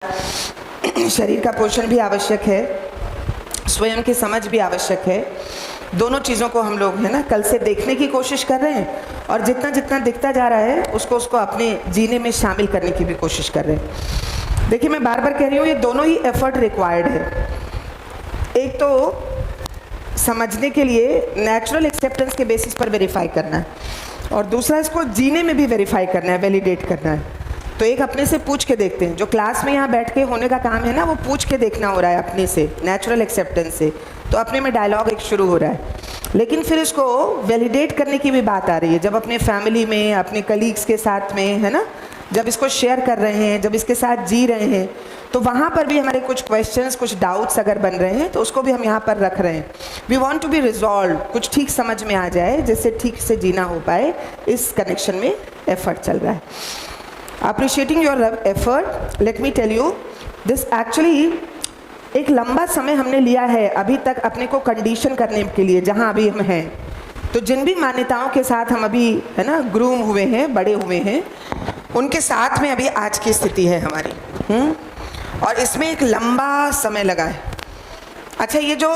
शरीर का पोषण भी आवश्यक है, स्वयं की समझ भी आवश्यक है। दोनों चीज़ों को हम लोग है ना कल से देखने की कोशिश कर रहे हैं और जितना जितना दिखता जा रहा है उसको अपने जीने में शामिल करने की भी कोशिश कर रहे हैं। देखिए, मैं बार बार कह रही हूँ, ये दोनों ही एफर्ट रिक्वायर्ड है। एक तो समझने के लिए नेचुरल एक्सेप्टेंस के बेसिस पर वेरीफाई करना है और दूसरा इसको जीने में भी वेरीफाई करना है, वैलिडेट करना है। तो एक अपने से पूछ के देखते हैं, जो क्लास में यहाँ बैठ के होने का काम है ना, वो पूछ के देखना हो रहा है अपने से, नेचुरल एक्सेप्टेंस से। तो अपने में डायलॉग एक शुरू हो रहा है, लेकिन फिर इसको वैलिडेट करने की भी बात आ रही है। जब अपने फैमिली में, अपने कलीग्स के साथ में है ना, जब इसको शेयर कर रहे हैं, जब इसके साथ जी रहे हैं, तो वहाँ पर भी हमारे कुछ क्वेश्चंस, कुछ डाउट्स अगर बन रहे हैं तो उसको भी हम यहाँ पर रख रहे हैं। We want to be resolve, कुछ ठीक समझ में आ जाए जिससे ठीक से जीना हो पाए। इस कनेक्शन में एफर्ट चल रहा है। Appreciating your effort, let me tell you this actually एक लंबा समय हमने लिया है अभी तक अपने को कंडीशन करने के लिए जहाँ अभी हम हैं। तो जिन भी मान्यताओं के साथ हम अभी है ना ग्रूम हुए हैं, बड़े हुए हैं, उनके साथ में अभी आज की स्थिति है हमारी। और इसमें एक लंबा समय लगा है। अच्छा, ये जो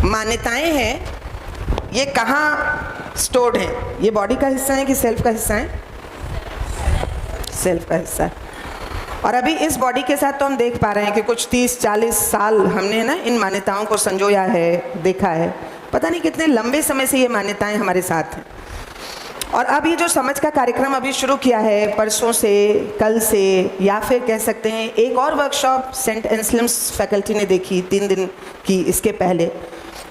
मान्यताएं हैं ये कहाँ स्टोर्ड हैं? ये बॉडी का हिस्सा है कि सेल्फ का हिस्सा है? सेल्फ का हिस्सा है। और अभी इस बॉडी के साथ तो हम देख पा रहे हैं कि कुछ 30-40 साल हमने ना इन मान्यताओं को संजोया है, देखा है। पता नहीं कितने लंबे समय से ये मान्यताएं हमारे साथ हैं। और अब ये जो समझ का कार्यक्रम अभी शुरू किया है परसों से, कल से, या फिर कह सकते हैं एक और वर्कशॉप सेंट एंसलिम्स फैकल्टी ने देखी 3 दिन की इसके पहले।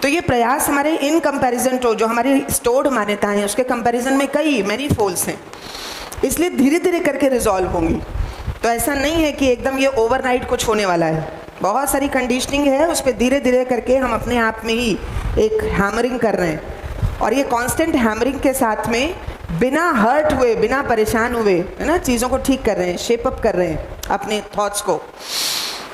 तो ये प्रयास हमारे इन कंपैरिजन टू जो हमारी स्टोर्ड मान्यताएं हैं उसके कंपैरिजन में कई मैनी फोल्ड्स हैं, इसलिए धीरे धीरे करके रिजॉल्व होंगी। तो ऐसा नहीं है कि एकदम ये ओवरनाइट कुछ होने वाला है। बहुत सारी कंडीशनिंग है, उस पर धीरे धीरे करके हम अपने आप में ही एक हैमरिंग कर रहे हैं। और ये कांस्टेंट हैमरिंग के साथ में बिना हर्ट हुए, बिना परेशान हुए है ना चीज़ों को ठीक कर रहे हैं, शेप अप कर रहे हैं अपने थॉट्स को।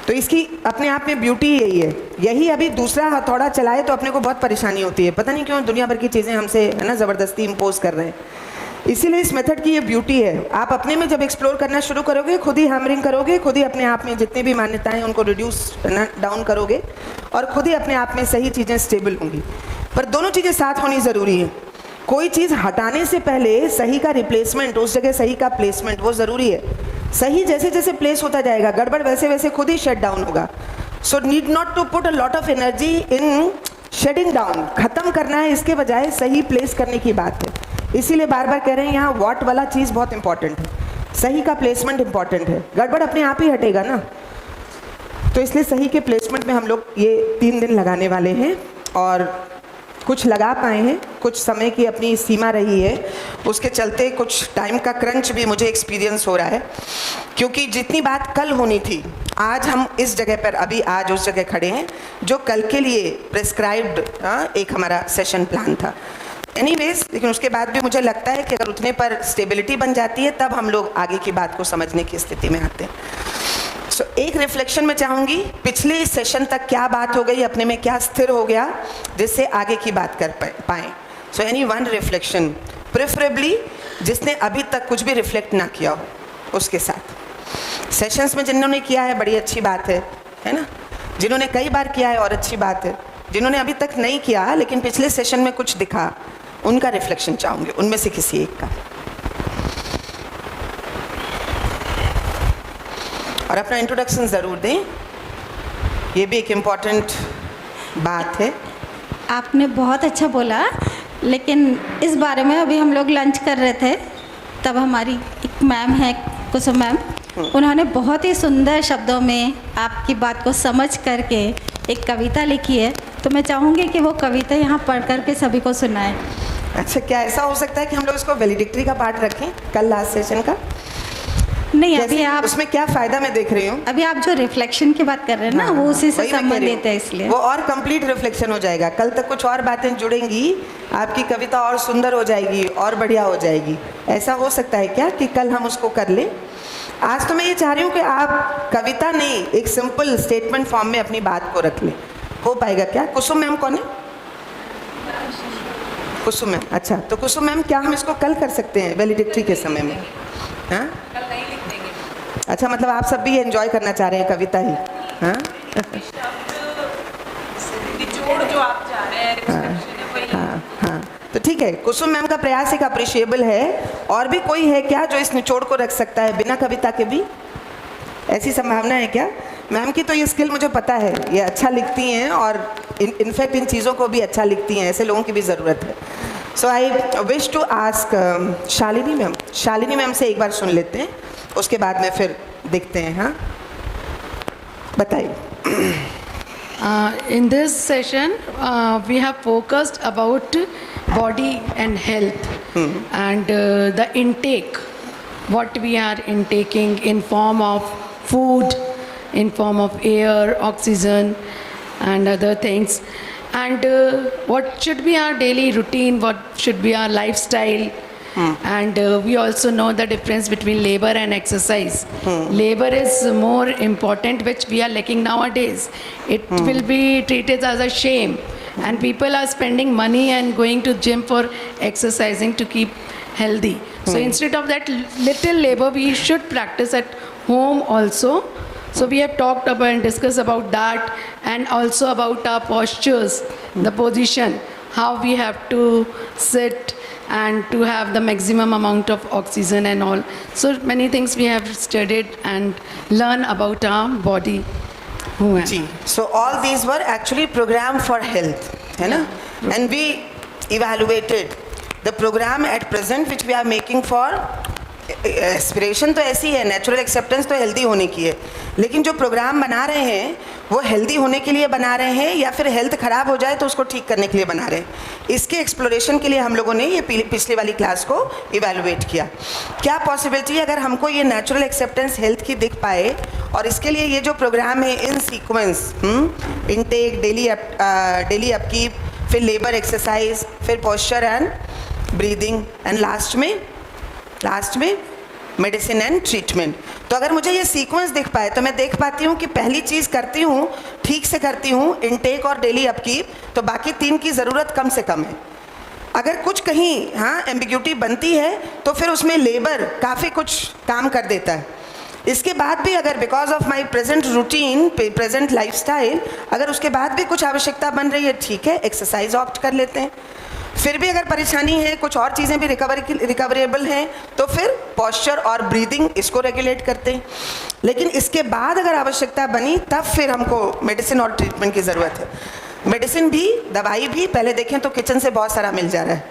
तो इसकी अपने आप में ब्यूटी यही है। यही अभी दूसरा हथौड़ा चलाए तो अपने को बहुत परेशानी होती है, पता नहीं क्यों दुनिया भर की चीज़ें हमसे है ना ज़बरदस्ती इम्पोज कर रहे हैं। इसीलिए इस मेथड की ये ब्यूटी है। आप अपने में जब एक्सप्लोर करना शुरू करोगे, खुद ही हैमरिंग करोगे, खुद ही अपने आप में जितनी भी मान्यताएं उनको रिड्यूस डाउन करोगे और खुद ही अपने आप में सही चीज़ें स्टेबल होंगी। पर दोनों चीज़ें साथ होनी ज़रूरी है। कोई चीज़ हटाने से पहले सही का रिप्लेसमेंट, उस जगह सही का प्लेसमेंट वो ज़रूरी है। सही जैसे जैसे प्लेस होता जाएगा, गड़बड़ वैसे वैसे खुद ही शट डाउन होगा। So need not to put a lot of energy in shutting down. ख़त्म करना है इसके बजाय सही प्लेस करने की बात है। इसीलिए बार बार कह रहे हैं यहाँ व्हाट वाला चीज़ बहुत इंपॉर्टेंट है, सही का प्लेसमेंट इंपॉर्टेंट है। गड़बड़ अपने आप ही हटेगा ना। तो इसलिए सही के प्लेसमेंट में हम लोग ये 3 दिन लगाने वाले हैं और कुछ लगा पाए हैं। कुछ समय की अपनी सीमा रही है, उसके चलते कुछ टाइम का क्रंच भी मुझे एक्सपीरियंस हो रहा है, क्योंकि जितनी बात कल होनी थी आज हम इस जगह पर अभी आज उस जगह खड़े हैं जो कल के लिए प्रिस्क्राइब्ड एक हमारा सेशन प्लान था। एनीवेज, लेकिन उसके बाद भी मुझे लगता है कि अगर उतने पर स्टेबिलिटी बन जाती है तब हम लोग आगे की बात को समझने की स्थिति में आते हैं। सो एक रिफ्लेक्शन में चाहूँगी पिछले सेशन तक क्या बात हो गई, अपने में क्या स्थिर हो गया जिससे आगे की बात कर पाएँ। So any one reflection, preferably जिसने अभी तक कुछ भी रिफ्लेक्ट ना किया हो उसके साथ। सेशंस में जिन्होंने किया है बड़ी अच्छी बात है ना। जिन्होंने कई बार किया है और अच्छी बात है। जिन्होंने अभी तक नहीं किया लेकिन पिछले सेशन में कुछ दिखा, उनका रिफ्लेक्शन चाहूँगी, उनमें से किसी एक का। और अपना इंट्रोडक्शन ज़रूर दें, ये भी एक इम्पॉर्टेंट बात है। आपने बहुत अच्छा बोला, लेकिन इस बारे में अभी हम लोग लंच कर रहे थे तब हमारी एक मैम है, कुसुम मैम, उन्होंने बहुत ही सुंदर शब्दों में आपकी बात को समझ करके एक कविता लिखी है। तो मैं चाहूँगी कि वो कविता यहाँ पढ़ करके सभी को सुनाएं। अच्छा, क्या ऐसा हो सकता है कि हम लोग इसको वैलिडिक्टरी का पार्ट रखें कल लास्ट सेशन का? नहीं, अभी आप उसमें क्या फ़ायदा मैं देख रही हूँ। अभी आप जो रिफ्लेक्शन की बात कर रहे हैं ना, वो उसी से संबंधित है, इसलिए वो और कंप्लीट रिफ्लेक्शन हो जाएगा। कल तक कुछ और बातें जुड़ेंगी, आपकी कविता और सुंदर हो जाएगी और बढ़िया हो जाएगी। ऐसा हो सकता है क्या कि कल हम उसको कर लें? आज तो मैं ये चाह रही हूँ कि आप कविता नहीं, एक सिंपल स्टेटमेंट फॉर्म में अपनी बात को रख लें। हो पाएगा क्या? कुसुम मैम कौन है? कुसुम मैम। अच्छा, तो कुसुम मैम क्या हम इसको कल कर सकते हैं वैलिडिक्टरी के समय में? हाँ, अच्छा, मतलब आप सब भी एंजॉय करना चाह रहे हैं कविता ही? हाँ निचोड़ जो आप जा रहे हैं रिफ्लेक्शन है वही। हाँ हाँ, तो ठीक है, कुसुम मैम का प्रयास एक अप्रिशिएबल है। और भी कोई है क्या जो इस निचोड़ को रख सकता है बिना कविता के भी? ऐसी संभावना है क्या? मैम की तो ये स्किल मुझे पता है, ये अच्छा लिखती हैं और इनफैक्ट इन चीज़ों को भी अच्छा लिखती हैं, ऐसे लोगों की भी ज़रूरत है। So I wish to ask Shalini ma'am. Shalini ma'am से एक बार सुन लेते हैं, उसके बाद में फिर देखते हैं। हाँ बताइए। In this session, we have focused about body and health and the intake, what we are intaking in form of food, in form of air, oxygen and other things, and what should be our daily routine, what should be our lifestyle. And we also know the difference between labor and exercise. Labor is more important, which we are lacking nowadays. It will be treated as a shame, and people are spending money and going to gym for exercising to keep healthy. So instead of that little labor, we should practice at home also. So we have talked about and discussed about that, and also about our postures, the position, how we have to sit and to have the maximum amount of oxygen and all. So many things we have studied and learned about our body. Ji, so all these were actually program for health, है ना? And we evaluated the program at present which we are making for aspiration तो ऐसी है, natural acceptance तो healthy होने की है, लेकिन जो प्रोग्राम बना रहे हैं वो हेल्दी होने के लिए बना रहे हैं या फिर हेल्थ ख़राब हो जाए तो उसको ठीक करने के लिए बना रहे हैं। इसके एक्सप्लोरेशन के लिए हम लोगों ने ये पिछली वाली क्लास को इवेलुएट किया। क्या पॉसिबिलिटी है अगर हमको ये नेचुरल एक्सेप्टेंस हेल्थ की दिख पाए, और इसके लिए ये जो प्रोग्राम है इन सीक्वेंस, इनटेक, डेली अपकीप, फिर लेबर एक्सरसाइज, फिर posture and breathing, and last में मेडिसिन एंड ट्रीटमेंट। तो अगर मुझे ये सीक्वेंस दिख पाए तो मैं देख पाती हूँ कि पहली चीज़ करती हूँ, ठीक से करती हूँ, इनटेक और डेली अपकीप, तो बाकी 3 की ज़रूरत कम से कम है। अगर कुछ कहीं एम्बिग्यूटी बनती है तो फिर उसमें लेबर काफ़ी कुछ काम कर देता है। इसके बाद भी अगर because of my present routine, present lifestyle, अगर उसके बाद भी कुछ आवश्यकता बन रही है, ठीक है, एक्सरसाइज ऑप्ट कर लेते हैं। फिर भी अगर परेशानी है, कुछ और चीज़ें भी रिकवरेबल हैं, तो फिर पॉस्चर और ब्रीदिंग इसको रेगुलेट करते हैं। लेकिन इसके बाद अगर आवश्यकता बनी तब फिर हमको मेडिसिन और ट्रीटमेंट की ज़रूरत है। मेडिसिन भी, दवाई भी पहले देखें तो किचन से बहुत सारा मिल जा रहा है,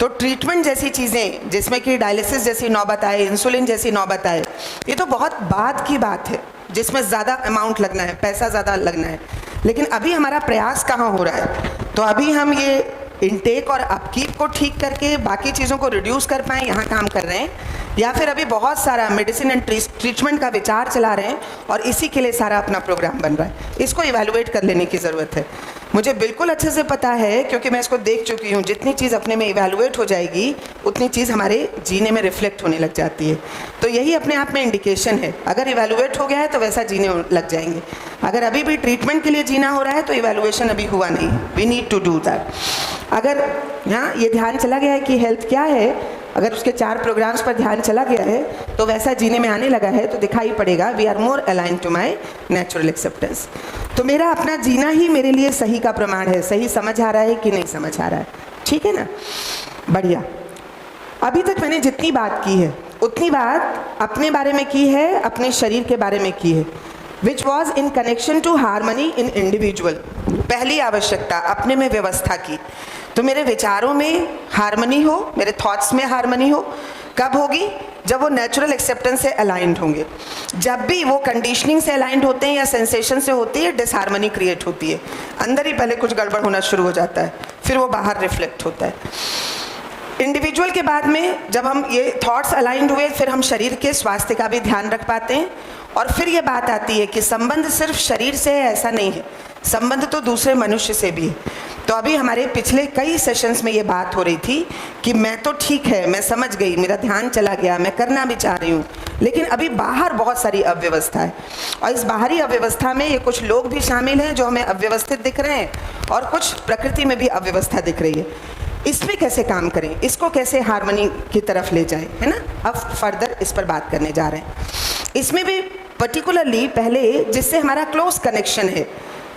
तो ट्रीटमेंट जैसी चीज़ें जिसमें कि डायलिसिस जैसी नौबत आए, इंसुलिन जैसी नौबत आए, ये तो बहुत बाद की बात है, जिसमें ज़्यादा अमाउंट लगना है, पैसा ज़्यादा लगना है। लेकिन अभी हमारा प्रयास कहाँ हो रहा है? तो अभी हम ये इनटेक और अपकीप को ठीक करके बाकी चीज़ों को रिड्यूस कर पाएँ, यहाँ काम कर रहे हैं, या फिर अभी बहुत सारा मेडिसिन एंड ट्रीटमेंट का विचार चला रहे हैं और इसी के लिए सारा अपना प्रोग्राम बन रहा है। इसको इवैल्यूएट कर लेने की ज़रूरत है। मुझे बिल्कुल अच्छे से पता है, क्योंकि मैं इसको देख चुकी हूँ, जितनी चीज़ अपने में इवैल्यूएट हो जाएगी उतनी चीज़ हमारे जीने में रिफ्लेक्ट होने लग जाती है। तो यही अपने आप में इंडिकेशन है, अगर इवैल्यूएट हो गया है तो वैसा जीने लग जाएंगे। अगर अभी भी ट्रीटमेंट के लिए जीना हो रहा है तो इवैल्यूएशन अभी हुआ नहीं, we need to do that. अगर यहाँ ये ध्यान चला गया है कि हेल्थ क्या है, अगर उसके 4 प्रोग्राम्स पर ध्यान चला गया है तो वैसा जीने में आने लगा है, तो दिखाई पड़ेगा we are more align to my natural acceptance. तो मेरा अपना जीना ही मेरे लिए सही का प्रमाण है, सही समझ आ रहा है कि नहीं समझ आ रहा है, ठीक है ना? बढ़िया। अभी तक मैंने जितनी बात की है उतनी बात अपने बारे में की है, अपने शरीर के बारे में की है, which was in connection to harmony in individual. पहली आवश्यकता अपने में व्यवस्था की, तो मेरे विचारों में हारमनी हो, मेरे थॉट्स में हारमनी हो। कब होगी? जब वो नेचुरल एक्सेप्टेंस से अलाइंड होंगे। जब भी वो कंडीशनिंग से अलाइंड होते हैं या सेंसेशन से होती है, डिसहारमनी क्रिएट होती है, अंदर ही पहले कुछ गड़बड़ होना शुरू हो जाता है, फिर वो बाहर रिफ्लेक्ट होता है। इंडिविजुअल के बाद में जब हम ये थॉट्स अलाइंड हुए, फिर हम शरीर के स्वास्थ्य का भी ध्यान रख पाते हैं। और फिर ये बात आती है कि संबंध सिर्फ शरीर से है ऐसा नहीं है, संबंध तो दूसरे मनुष्य से भी है। तो अभी हमारे पिछले कई सेशंस में ये बात हो रही थी कि मैं तो ठीक है, मैं समझ गई, मेरा ध्यान चला गया, मैं करना भी चाह रही हूँ, लेकिन अभी बाहर बहुत सारी अव्यवस्था है। और इस बाहरी अव्यवस्था में ये कुछ लोग भी शामिल हैं जो हमें अव्यवस्थित दिख रहे हैं, और कुछ प्रकृति में भी अव्यवस्था दिख रही है। इसमें कैसे काम करें, इसको कैसे हार्मनी की तरफ ले जाएं, है ना? अब फर्दर इस पर बात करने जा रहे हैं। इसमें भी पर्टिकुलरली पहले जिससे हमारा क्लोज कनेक्शन है,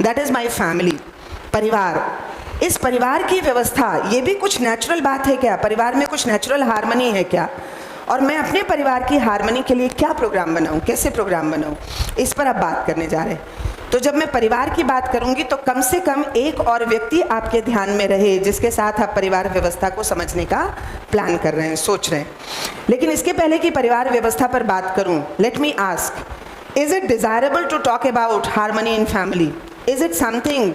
दैट इज़ माई फैमिली, परिवार। इस परिवार की व्यवस्था, ये भी कुछ नेचुरल बात है क्या? परिवार में कुछ नेचुरल हार्मनी है क्या? और मैं अपने परिवार की हार्मनी के लिए क्या प्रोग्राम बनाऊं, कैसे प्रोग्राम बनाऊं, इस पर अब बात करने जा रहे हैं। तो जब मैं परिवार की बात करूंगी तो कम से कम एक और व्यक्ति आपके ध्यान में रहे जिसके साथ आप परिवार व्यवस्था को समझने का प्लान कर रहे हैं, सोच रहे हैं। लेकिन इसके पहले कि परिवार व्यवस्था पर बात करूं, let me ask, is it desirable to talk about harmony in family? Is it something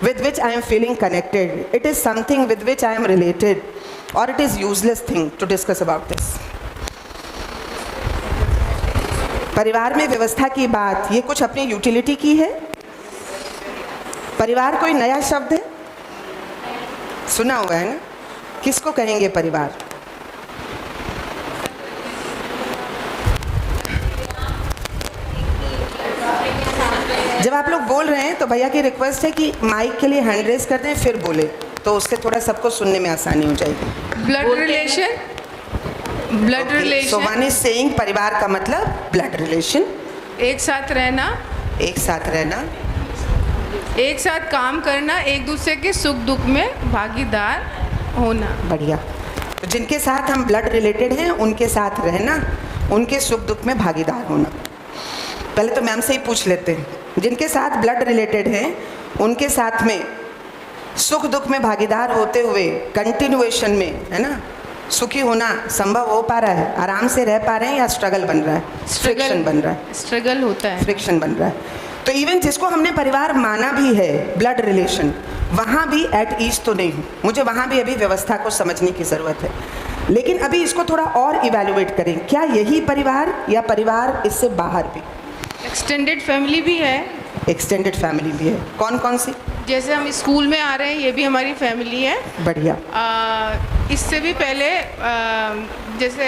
with which I am feeling connected? It is something with which I am related, or it is useless thing to discuss about this? परिवार में व्यवस्था की बात, ये कुछ अपनी utility की है? परिवार कोई नया शब्द है? सुना हुआ है ना? किसको कहेंगे परिवार? जब आप लोग बोल रहे हैं तो भैया की रिक्वेस्ट है कि माइक के लिए हैंड रेज कर दें फिर बोले, तो उससे थोड़ा सबको सुनने में आसानी हो जाएगी। Blood relation, blood relation. So one is saying परिवार का मतलब ब्लड रिलेशन, एक साथ रहना, एक साथ रहना, एक साथ काम करना, एक दूसरे के सुख दुख में भागीदार होना। बढ़िया। तो जिनके साथ हम ब्लड रिलेटेड हैं उनके साथ रहना, उनके सुख दुख में भागीदार होना। पहले तो मैम से ही पूछ लेते हैं, जिनके साथ ब्लड रिलेटेड हैं उनके साथ में सुख दुख में भागीदार होते हुए कंटिन्यूएशन में, है ना, सुखी होना संभव हो पा रहा है? आराम से रह पा रहे हैं या स्ट्रगल बन रहा है? फ्रिक्शन बन रहा है, स्ट्रगल होता है, फ्रिक्शन बन रहा है। तो इवन जिसको हमने परिवार माना भी है, ब्लड रिलेशन, वहाँ भी एट ईज तो नहीं हूँ, मुझे वहाँ भी अभी व्यवस्था को समझने की ज़रूरत है। लेकिन अभी इसको थोड़ा और इवेल्युएट करें, क्या यही परिवार या परिवार इससे बाहर भी? एक्सटेंडेड फैमिली भी है। एक्सटेंडेड फैमिली भी है। कौन कौन सी? जैसे हम स्कूल में आ रहे हैं, ये भी हमारी फैमिली है। बढ़िया। इससे भी पहले जैसे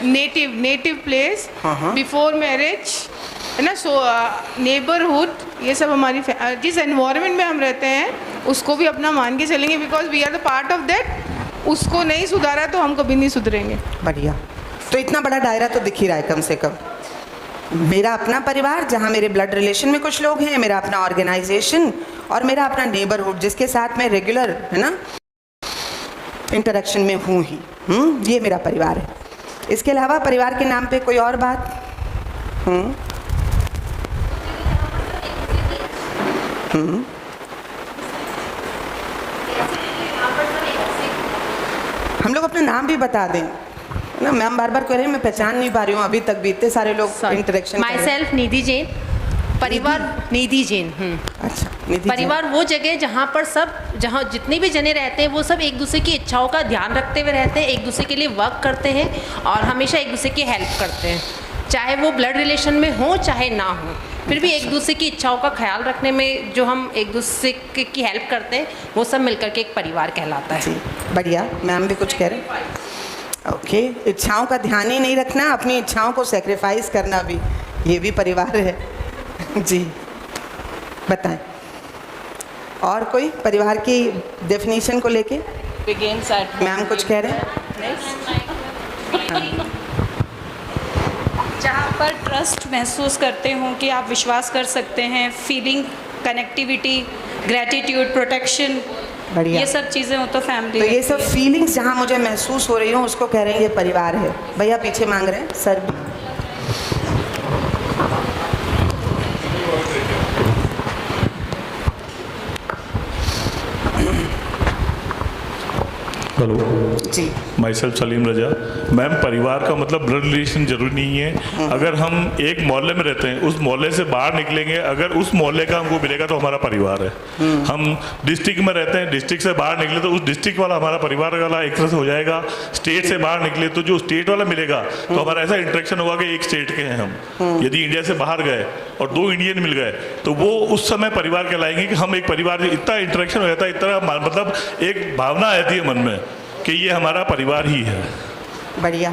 नेटिव प्लेस, बिफोर मैरिज, है ना, सो नेबरहुड, ये सब हमारी जिस एनवायरनमेंट में हम रहते हैं उसको भी अपना मान के चलेंगे, because we are the part of that. उसको नहीं सुधारा तो हम कभी नहीं सुधरेंगे। बढ़िया। तो इतना बड़ा दायरा तो दिख ही रहा है कम से कम। मेरा अपना परिवार जहाँ मेरे ब्लड रिलेशन में कुछ लोग हैं, मेरा अपना ऑर्गेनाइजेशन और मेरा अपना नेबरहुड जिसके साथ मैं रेगुलर, है ना, इंटरेक्शन में हूँ ही, ये मेरा परिवार है। इसके अलावा परिवार के नाम पे कोई और बात? हम लोग अपना नाम भी बता दें ना। मैम बार बार कह रहे हैं मैं पहचान नहीं पा रही हूँ, अभी तक भी इतने सारे लोग इंटरेक्शन। माई सेल्फ निधि जैन। परिवार निधि जैन। अच्छा, निधि परिवार वो जगह जहाँ जितने भी जने रहते हैं वो सब एक दूसरे की इच्छाओं का ध्यान रखते हुए रहते हैं, एक दूसरे के लिए वर्क करते हैं और हमेशा एक दूसरे की हेल्प करते हैं, चाहे वो ब्लड रिलेशन में हो चाहे ना हो, फिर भी एक दूसरे की इच्छाओं का ख्याल रखने में जो हम एक दूसरे की हेल्प करते हैं वो सब मिलकर के एक परिवार कहलाता है। बढ़िया। मैम भी कुछ कह रहे हैं? ओके। इच्छाओं का ध्यान ही नहीं रखना, अपनी इच्छाओं को सेक्रीफाइस करना भी, ये भी परिवार है। जी बताएं। और कोई परिवार की डेफिनेशन को लेके? मैम कुछ कह रहे हैं? जहाँ पर ट्रस्ट महसूस करते हो कि आप विश्वास कर सकते हैं, फीलिंग, कनेक्टिविटी, ग्रैटिट्यूड, प्रोटेक्शन, बढ़िया। ये सब चीज़ें हो तो फैमिली। तो ये सब फीलिंग्स जहाँ मुझे महसूस हो रही हो उसको कह रहे हैं ये परिवार है। भैया पीछे मांग रहे हैं, सर भी। हेलो जी। Myself Salim Raza. Ma'am परिवार का मतलब ब्लड रिलेशन जरूरी नहीं है। अगर हम एक मोहल्ले में रहते हैं, उस मोहल्ले से बाहर निकलेंगे, अगर उस मोहल्ले का हमको मिलेगा तो हमारा परिवार है। हम डिस्ट्रिक्ट में रहते हैं, डिस्ट्रिक्ट से बाहर निकले तो उस डिस्ट्रिक्ट वाला हमारा परिवार वाला एक तरह से हो जाएगा। स्टेट से बाहर निकले तो जो स्टेट वाला मिलेगा तो हमारा ऐसा इंटरेक्शन होगा कि एक स्टेट के हैं हम। यदि इंडिया से बाहर गए और 2 इंडियन मिल गए तो वो उस समय परिवार कहलाएंगे कि हम एक परिवार। इतना इंटरेक्शन हो जाता है, इतना मतलब एक भावना आती है मन में कि ये हमारा परिवार ही है। बढ़िया।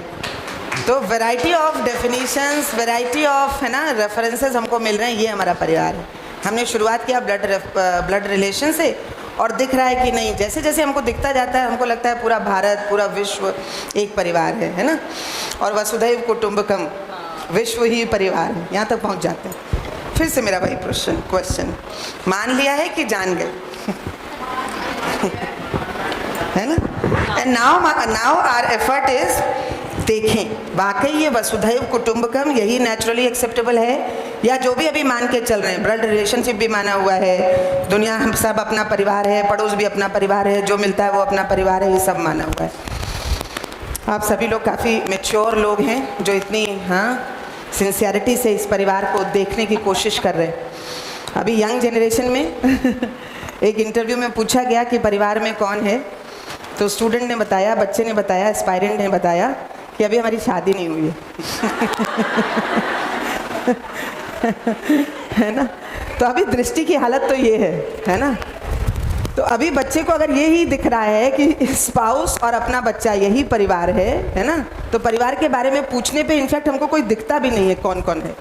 तो variety of definitions, variety of, है ना, रेफरेंसेस हमको मिल रहे हैं, ये हमारा परिवार है। हमने शुरुआत किया ब्लड रिलेशन से और दिख रहा है कि नहीं, जैसे जैसे हमको दिखता जाता है हमको लगता है पूरा भारत, पूरा विश्व एक परिवार है ना। और वसुधैव कुटुंबकम, विश्व ही परिवार है, यहाँ तक पहुँच जाते हैं। फिर से मेरा वही क्वेश्चन, मान लिया है कि जान गए? है ना? And now our effort is, देखें वाकई ये वसुधैव कुटुंबकम यही नेचुरली एक्सेप्टेबल है, या जो भी अभी मान के चल रहे हैं, ब्लड रिलेशनशिप भी माना हुआ है, दुनिया हम सब अपना परिवार है, पड़ोस भी अपना परिवार है, जो मिलता है वो अपना परिवार है, ये सब माना हुआ है। आप सभी लोग काफ़ी मैच्योर लोग हैं जो इतनी सिंसियरिटी से इस परिवार को देखने की कोशिश कर रहे हैं। अभी यंग जनरेशन में एक इंटरव्यू में पूछा गया कि परिवार में कौन है, तो स्टूडेंट ने बताया, बच्चे ने बताया, एस्पायरेंट ने बताया कि अभी हमारी शादी नहीं हुई है ना? तो अभी दृष्टि की हालत तो ये है ना? तो अभी बच्चे को अगर यही दिख रहा है कि स्पाउस और अपना बच्चा यही परिवार है ना? तो परिवार के बारे में पूछने पे इनफैक्ट हमको कोई दिखता भी नहीं है कौन कौन है।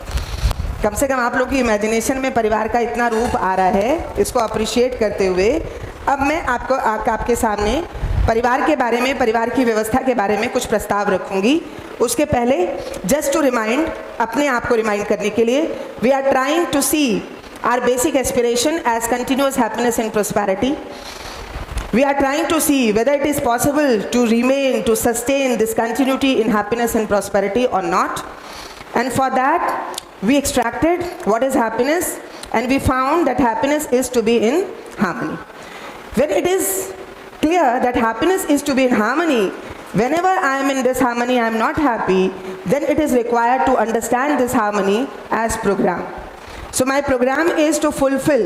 कम से कम आप लोग की इमेजिनेशन में परिवार का इतना रूप आ रहा है, इसको अप्रिशिएट करते हुए अब मैं आपके सामने परिवार के बारे में, परिवार की व्यवस्था के बारे में कुछ प्रस्ताव रखूंगी। उसके पहले जस्ट टू रिमाइंड, अपने आप को रिमाइंड करने के लिए, we are trying to see our basic aspiration as continuous happiness and prosperity. We are trying to see whether it is possible to remain, to sustain this continuity in happiness and prosperity or not. And for that, we extracted what is happiness, and we found that happiness is to be in harmony. When it is clear that happiness is to be in harmony, whenever I am in this harmony, I am not happy, then it is required to understand this harmony as program. So my program is to fulfill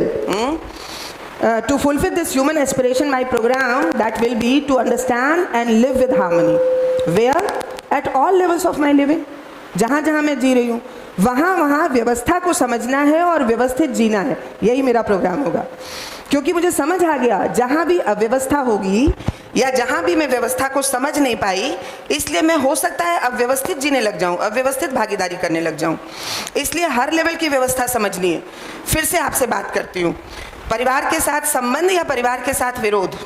this human aspiration. My program that will be to understand and live with harmony. Where? At all levels of my living. जहाँ जहाँ मैं जी रही हूँ वहाँ व्यवस्था को समझना है और व्यवस्थित जीना है, यही मेरा प्रोग्राम होगा। क्योंकि मुझे समझ आ गया जहाँ भी अव्यवस्था होगी या जहाँ भी मैं व्यवस्था को समझ नहीं पाई, इसलिए मैं हो सकता है अव्यवस्थित जीने लग जाऊँ, अव्यवस्थित भागीदारी करने लग जाऊँ। इसलिए हर लेवल की व्यवस्था समझनी है। फिर से आपसे बात करती हूँ, परिवार के साथ संबंध या परिवार के साथ विरोध।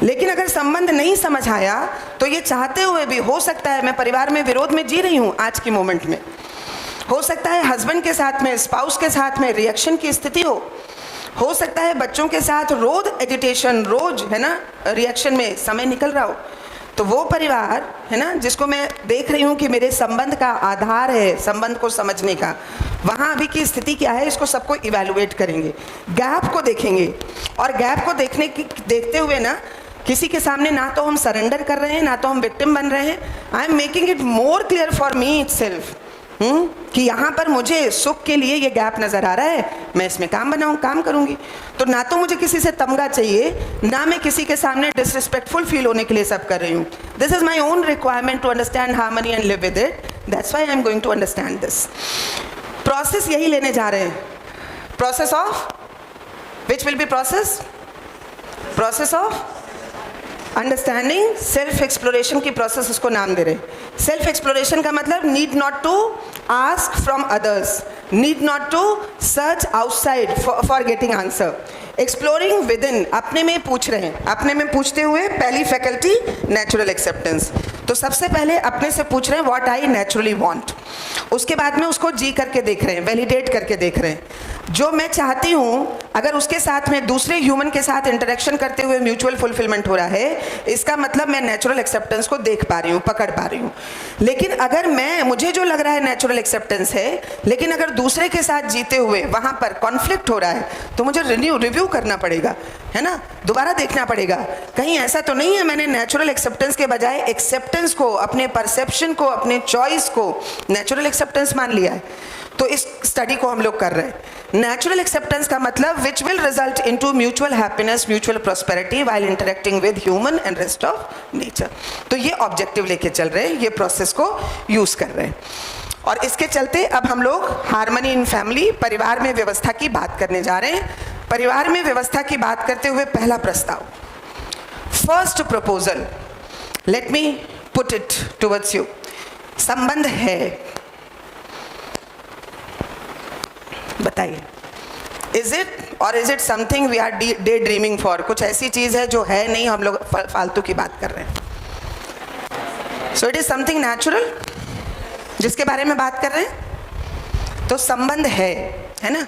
लेकिन अगर संबंध नहीं समझ आया तो ये चाहते हुए भी हो सकता है मैं परिवार में विरोध में जी रही हूँ आज की मोमेंट में। हो सकता है हस्बैंड के साथ में, स्पाउस के साथ में रिएक्शन की स्थिति हो सकता है बच्चों के साथ रोज एजिटेशन, रोज है ना रिएक्शन में समय निकल रहा हो। तो वो परिवार है ना जिसको मैं देख रही हूँ कि मेरे संबंध का आधार है, संबंध को समझने का, वहाँ अभी की स्थिति क्या है, इसको सबको इवैल्यूएट करेंगे, गैप को देखेंगे। और गैप को देखते हुए ना किसी के सामने ना तो हम सरेंडर कर रहे हैं ना तो हम विक्टिम बन रहे हैं। I am making it more clear for me itself कि यहाँ पर मुझे सुख के लिए ये गैप नज़र आ रहा है, मैं इसमें काम करूँगी। तो ना तो मुझे किसी से तमगा चाहिए, ना मैं किसी के सामने डिसरिस्पेक्टफुल फील होने के लिए सब कर रही हूँ। This is my own requirement to understand harmony and live with it, that's why I am going to understand this. Process यही लेने जा रहे हैं, process of which will be process of understanding, self exploration की process उसको नाम दे रहे। सेल्फ एक्सप्लोरेशन का मतलब need not to ask from others, need not to search outside for getting answer. Exploring within, अपने में पूछ रहे हैं। अपने में पूछते हुए पहली फैकल्टी नेचुरल एक्सेप्टेंस। तो सबसे पहले अपने से पूछ रहे हैं व्हाट आई नेचुरली वांट। उसके बाद में उसको जी करके देख रहे हैं, वैलिडेट करके देख रहे हैं। जो मैं चाहती हूँ अगर उसके साथ में दूसरे ह्यूमन के साथ इंटरेक्शन करते हुए म्यूचुअल फुलफिलमेंट हो रहा है, इसका मतलब मैं नेचुरल एक्सेप्टेंस को देख पा रही हूँ, पकड़ पा रही हूँ। लेकिन अगर मुझे जो लग रहा है नेचुरल एक्सेप्टेंस है, लेकिन अगर दूसरे के साथ जीते हुए वहाँ पर कॉन्फ्लिक्ट हो रहा है, तो मुझे रिव्यू करना पड़ेगा, है ना, दोबारा देखना पड़ेगा। कहीं ऐसा तो नहीं है मैंने नेचुरल एक्सेप्टेंस के बजाय एक्सेप्टेंस को, अपने परसेप्शन को, अपने चॉइस को नेचुरल एक्सेप्टेंस मान लिया है। तो इस स्टडी को हम लोग कर रहे हैं। नेचुरल एक्सेप्टेंस का मतलब which will result into mutual happiness, mutual prosperity while interacting with human and rest of nature. तो ये ऑब्जेक्टिव लेके चल रहे हैं, ये प्रोसेस को यूज कर रहे हैं। और इसके चलते अब हम लोग हार्मनी इन फैमिली, परिवार में व्यवस्था की बात करने जा रहे हैं। परिवार में व्यवस्था की बात करते हुए पहला प्रस्ताव, first proposal, let me put it towards you. संबंध है, बताइए, is it something we are daydreaming for? कुछ ऐसी चीज है जो है नहीं, हम लोग फालतू की बात कर रहे हैं। So it is something natural, जिसके बारे में बात कर रहे हैं। तो संबंध है ना।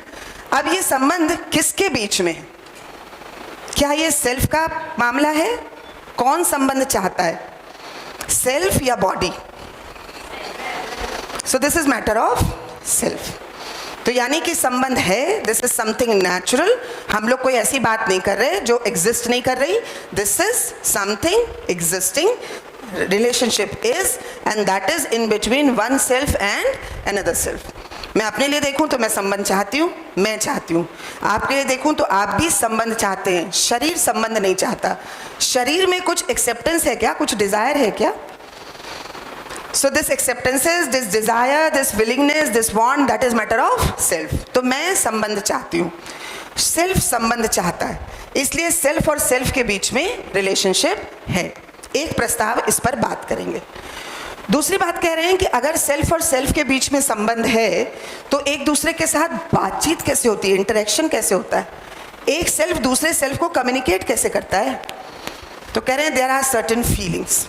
अब ये संबंध किसके बीच में है? क्या ये सेल्फ का मामला है? कौन संबंध चाहता है, सेल्फ या body? So this is matter of self. तो यानी कि संबंध है, दिस इज समथिंग नेचुरल। हम लोग कोई ऐसी बात नहीं कर रहे जो एग्जिस्ट नहीं कर रही। This is something existing. Relationship is, and that is in between one self and another self. मैं अपने लिए देखूं तो मैं संबंध चाहती हूँ, मैं चाहती हूँ। आपके लिए देखूं तो आप भी संबंध चाहते हैं। शरीर संबंध नहीं चाहता। शरीर में कुछ एक्सेप्टेंस है क्या, कुछ डिजायर है क्या? So this acceptances, this desire, this willingness, this want, that is matter of self. तो मैं संबंध चाहती हूँ, सेल्फ संबंध चाहता है, इसलिए सेल्फ और सेल्फ के बीच में रिलेशनशिप है। एक प्रस्ताव इस पर बात करेंगे। दूसरी बात कह रहे हैं कि अगर सेल्फ और सेल्फ के बीच में संबंध है तो एक दूसरे के साथ बातचीत कैसे होती है, इंटरेक्शन कैसे होता है, एक सेल्फ दूसरे सेल्फ को कम्युनिकेट कैसे करता है? तो कह रहे हैं there are certain feelings.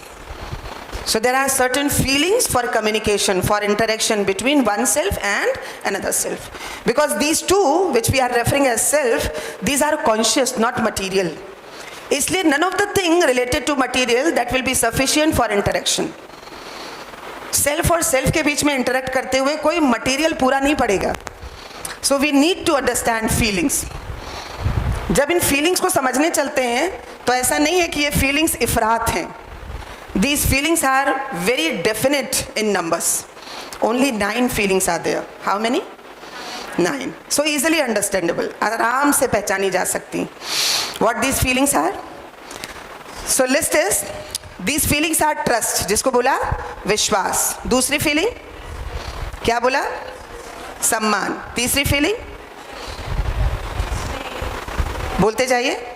So there are certain feelings for communication, for interaction between one self and another self. Because these two, which we are referring as self, these are conscious, not material. इसलिए none of the thing related to material that will be sufficient for interaction. Self और self के बीच में interact करते हुए कोई material पूरा नहीं पड़ेगा. So we need to understand feelings. जब इन feelings को समझने चलते हैं तो ऐसा नहीं है कि ये feelings इफरात हैं. These feelings are very definite in numbers. Only 9 feelings are there. How many? 9. So easily understandable. आराम से पहचानी जा सकती. What these feelings are? So list is, these feelings are trust. जिसको बोला विश्वास. दूसरी feeling क्या बोला? सम्मान. तीसरी feeling बोलते जाइए.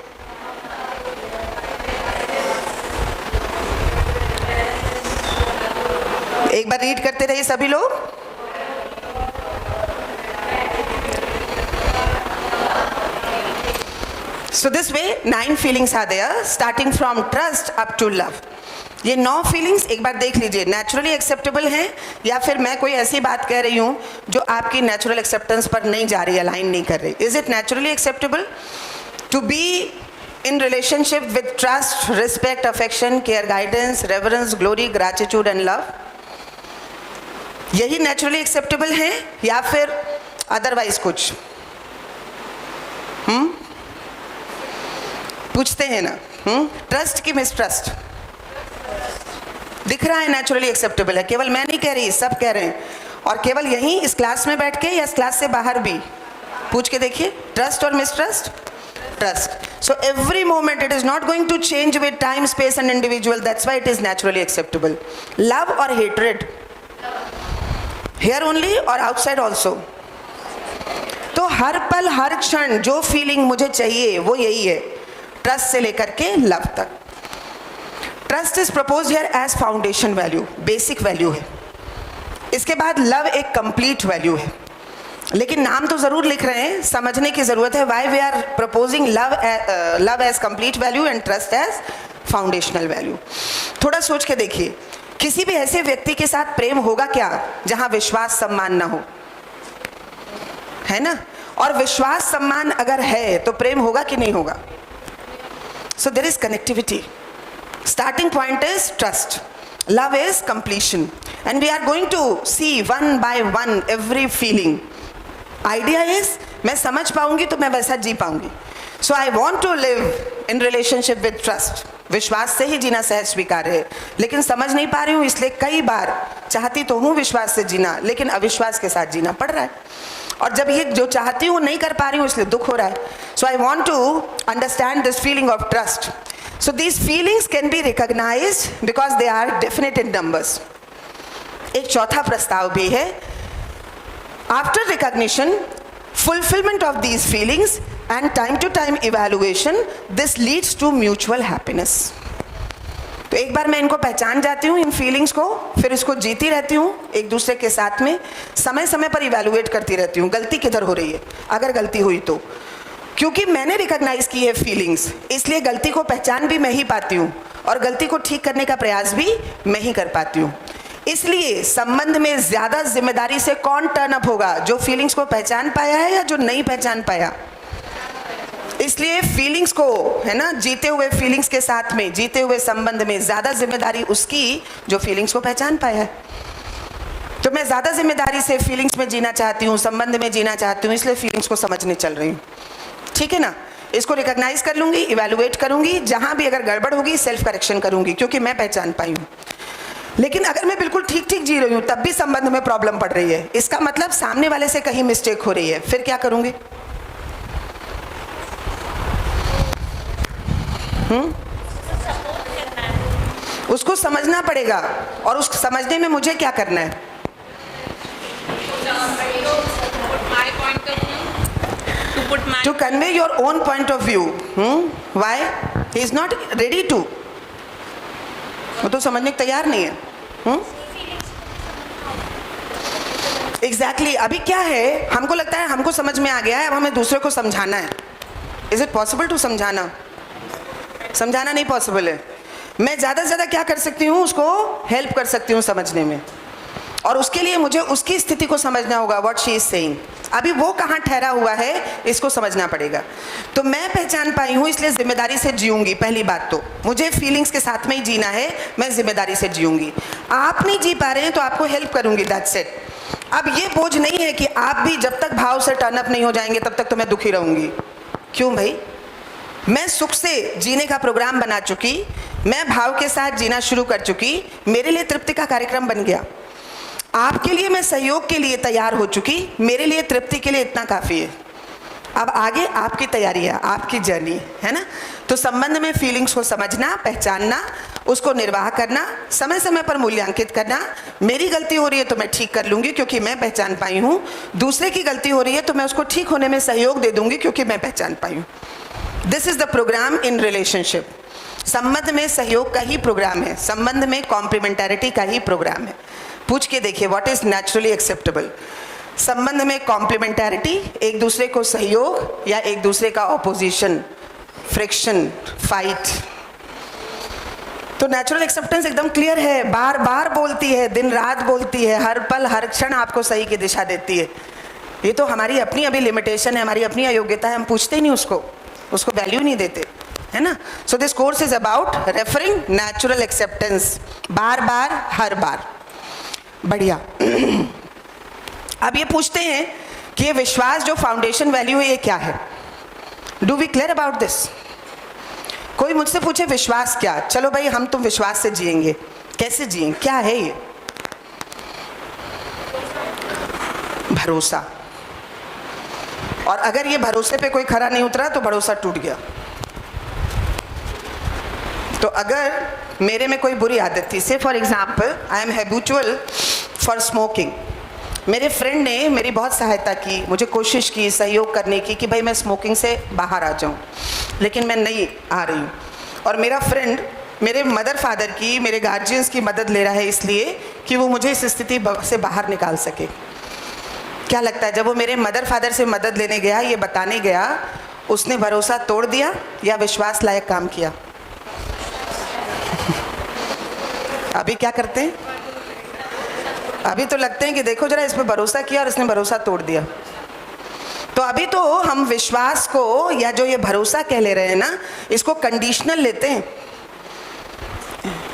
एक बार रीड करते रहिए सभी लोग. So this way 9 feelings are there, starting from trust up to love. ये 9 feelings एक बार देख लीजिए, नेचुरली एक्सेप्टेबल हैं या फिर मैं कोई ऐसी बात कह रही हूँ जो आपकी नेचुरल एक्सेप्टेंस पर नहीं जा रही, अलाइन नहीं कर रही. Is it naturally acceptable to be in relationship with trust, respect, affection, care, guidance, reverence, glory, gratitude and love? यही नेचुरली एक्सेप्टेबल है या फिर अदरवाइज कुछ? पूछते हैं ना. ट्रस्ट की मिसट्रस्ट? दिख रहा है नेचुरली एक्सेप्टेबल है. केवल मैं नहीं कह रही, सब कह रहे हैं. और केवल यहीं इस क्लास में बैठ के या इस क्लास से बाहर भी पूछ के देखिए, ट्रस्ट और mistrust? Trust. So every moment it is not going to change with time, space and individual. That's why it is naturally acceptable. Love or hatred? Here only or outside also? तो हर पल हर क्षण जो feeling मुझे चाहिए वो यही है, trust से लेकर के लव तक. Trust is propose here as foundation value, basic value है. इसके बाद लव एक कंप्लीट वैल्यू है. लेकिन नाम तो जरूर लिख रहे हैं, समझने की जरूरत है. Why we are proposing love as complete value and trust as foundational value. थोड़ा सोच के देखिए, किसी भी ऐसे व्यक्ति के साथ प्रेम होगा क्या जहां विश्वास सम्मान ना हो? है ना. और विश्वास सम्मान अगर है तो प्रेम होगा कि नहीं होगा? So there is connectivity. Starting point is trust, love is completion, and we are going to see one by one every feeling. Idea is मैं समझ पाऊंगी तो मैं वैसा जी पाऊंगी. So I want to live in relationship with trust. विश्वास से ही जीना सहज स्वीकार है, लेकिन समझ नहीं पा रही हूँ, इसलिए कई बार चाहती तो हूँ विश्वास से जीना, लेकिन अविश्वास के साथ जीना पड़ रहा है. और जब ये जो चाहती हूँ नहीं कर पा रही हूँ, इसलिए दुख हो रहा है. So I want to understand this feeling of trust. So these feelings can be recognized because they are definite in numbers. एक चौथा प्रस्ताव भी है. After recognition, fulfillment of these feelings and time to time evaluation, this leads to mutual happiness. तो एक बार मैं इनको पहचान जाती हूँ, इन फीलिंग्स को, फिर इसको जीती रहती हूँ एक दूसरे के साथ में, समय समय पर इवेलुएट करती रहती हूँ गलती किधर हो रही है, अगर गलती हुई तो. क्योंकि मैंने रिकॉग्नाइज की है फीलिंग्स, इसलिए गलती को पहचान भी मैं ही पाती हूँ और गलती को ठीक करने का प्रयास भी मैं ही कर पाती हूँ. इसलिए संबंध में ज्यादा जिम्मेदारी से कौन टर्न अप होगा, जो फीलिंग्स को पहचान पाया है या जो नहीं पहचान पाया। इसलिए फीलिंग्स को, है ना, जीते हुए फीलिंग्स के साथ में, जीते हुए संबंध में ज्यादा जिम्मेदारी उसकी जो फीलिंग्स को पहचान पाया है। तो मैं ज्यादा जिम्मेदारी से फीलिंग्स में जीना चाहती हूँ, संबंध में जीना चाहती हूँ, इसलिए फीलिंग्स को समझने चल रही हूँ। ठीक है ना, इसको रिकॉग्नाइज कर लूंगी, इवैल्यूएट करूंगी, जहां भी अगर गड़बड़ होगी सेल्फ करेक्शन करूंगी, क्योंकि मैं पहचान पाई हूँ। लेकिन अगर मैं बिल्कुल ठीक ठीक जी रही हूँ तब भी संबंध में प्रॉब्लम पड़ रही है, इसका मतलब सामने वाले से कहीं मिस्टेक हो रही है, फिर क्या करूंगी? उसको समझना पड़ेगा, और उस समझने में मुझे क्या करना है? To convey your own point of view. Why? He is not ready to. वो तो समझने को तैयार नहीं है। Exactly. अभी क्या है, हमको लगता है हमको समझ में आ गया है, अब हमें दूसरे को समझाना है। Is it possible to समझाना? समझाना नहीं पॉसिबल है। मैं ज़्यादा से ज़्यादा क्या कर सकती हूँ, उसको हेल्प कर सकती हूँ समझने में, और उसके लिए मुझे उसकी स्थिति को समझना होगा, व्हाट शी इज सेइंग। अभी वो कहाँ ठहरा हुआ है, इसको समझना पड़ेगा। तो मैं पहचान पाई हूँ, इसलिए जिम्मेदारी से जीऊंगी। पहली बात तो मुझे फीलिंग्स के साथ में ही जीना है, मैं जिम्मेदारी से जीऊंगी। आप नहीं जी पा रहे हैं तो आपको हेल्प करूंगी, दैट्स इट। अब ये बोझ नहीं है कि आप भी जब तक भाव से टर्न अप नहीं हो जाएंगे तब तक तो मैं दुखी रहूंगी। क्यों भाई? मैं सुख से जीने का प्रोग्राम बना चुकी, मैं भाव के साथ जीना शुरू कर चुकी, मेरे लिए तृप्ति का कार्यक्रम बन गया। आपके लिए मैं सहयोग के लिए तैयार हो चुकी, मेरे लिए तृप्ति के लिए इतना काफ़ी है। अब आगे आपकी तैयारी है, आपकी जर्नी है ना। तो संबंध में फीलिंग्स को समझना, पहचानना, उसको निर्वाह करना, समय समय पर मूल्यांकित करना। मेरी गलती हो रही है तो मैं ठीक कर लूँगी क्योंकि मैं पहचान पाई हूँ। दूसरे की गलती हो रही है तो मैं उसको ठीक होने में सहयोग दे दूँगी क्योंकि मैं पहचान पाई हूँ। This is the program in relationship. संबंध में सहयोग का ही प्रोग्राम है, संबंध में कॉम्प्लीमेंटैरिटी का ही प्रोग्राम है। पूछ के देखिए, व्हाट इज़ नेचुरली एक्सेप्टेबल। संबंध में कॉम्प्लीमेंटैरिटी, एक दूसरे को सहयोग या एक दूसरे का ऑपोजिशन, फ्रिक्शन, फाइट। तो नेचुरल एक्सेप्टेंस एकदम क्लियर है, बार बार बोलती है, दिन रात बोलती है, हर पल हर क्षण आपको सही की दिशा देती है। ये तो हमारी अपनी अभी लिमिटेशन है, हमारी अपनी अयोग्यता है, हम पूछते ही नहीं उसको वैल्यू नहीं देते, है ना। So this course is about referring natural acceptance, बार बार हर बार। बढ़िया। अब ये पूछते हैं कि ये विश्वास जो फाउंडेशन वैल्यू है ये क्या है। Do we clear about this? कोई मुझसे पूछे विश्वास क्या, चलो भाई हम तुम विश्वास से जिएंगे। कैसे जिएंगे, क्या है ये? भरोसा। और अगर ये भरोसे पे कोई खरा नहीं उतरा तो भरोसा टूट गया। तो अगर मेरे में कोई बुरी आदत थी, से for example I am habitual for smoking, मेरे फ्रेंड ने मेरी बहुत सहायता की, मुझे कोशिश की सहयोग करने की कि भाई मैं स्मोकिंग से बाहर आ जाऊं, लेकिन मैं नहीं आ रही हूँ। और मेरा फ्रेंड मेरे मदर फादर की, मेरे गार्जियंस की मदद ले रहा है इसलिए कि वो मुझे इस स्थिति से बाहर निकाल सके। क्या लगता है, जब वो मेरे मदर फादर से मदद लेने गया, ये बताने गया, उसने भरोसा तोड़ दिया या विश्वास लायक काम किया? अभी क्या करते हैं? अभी तो लगते हैं कि देखो जरा, इस पे भरोसा किया और इसने भरोसा तोड़ दिया। तो अभी तो हम विश्वास को, या जो ये भरोसा कह ले रहे हैं ना, इसको कंडीशनल लेते हैं।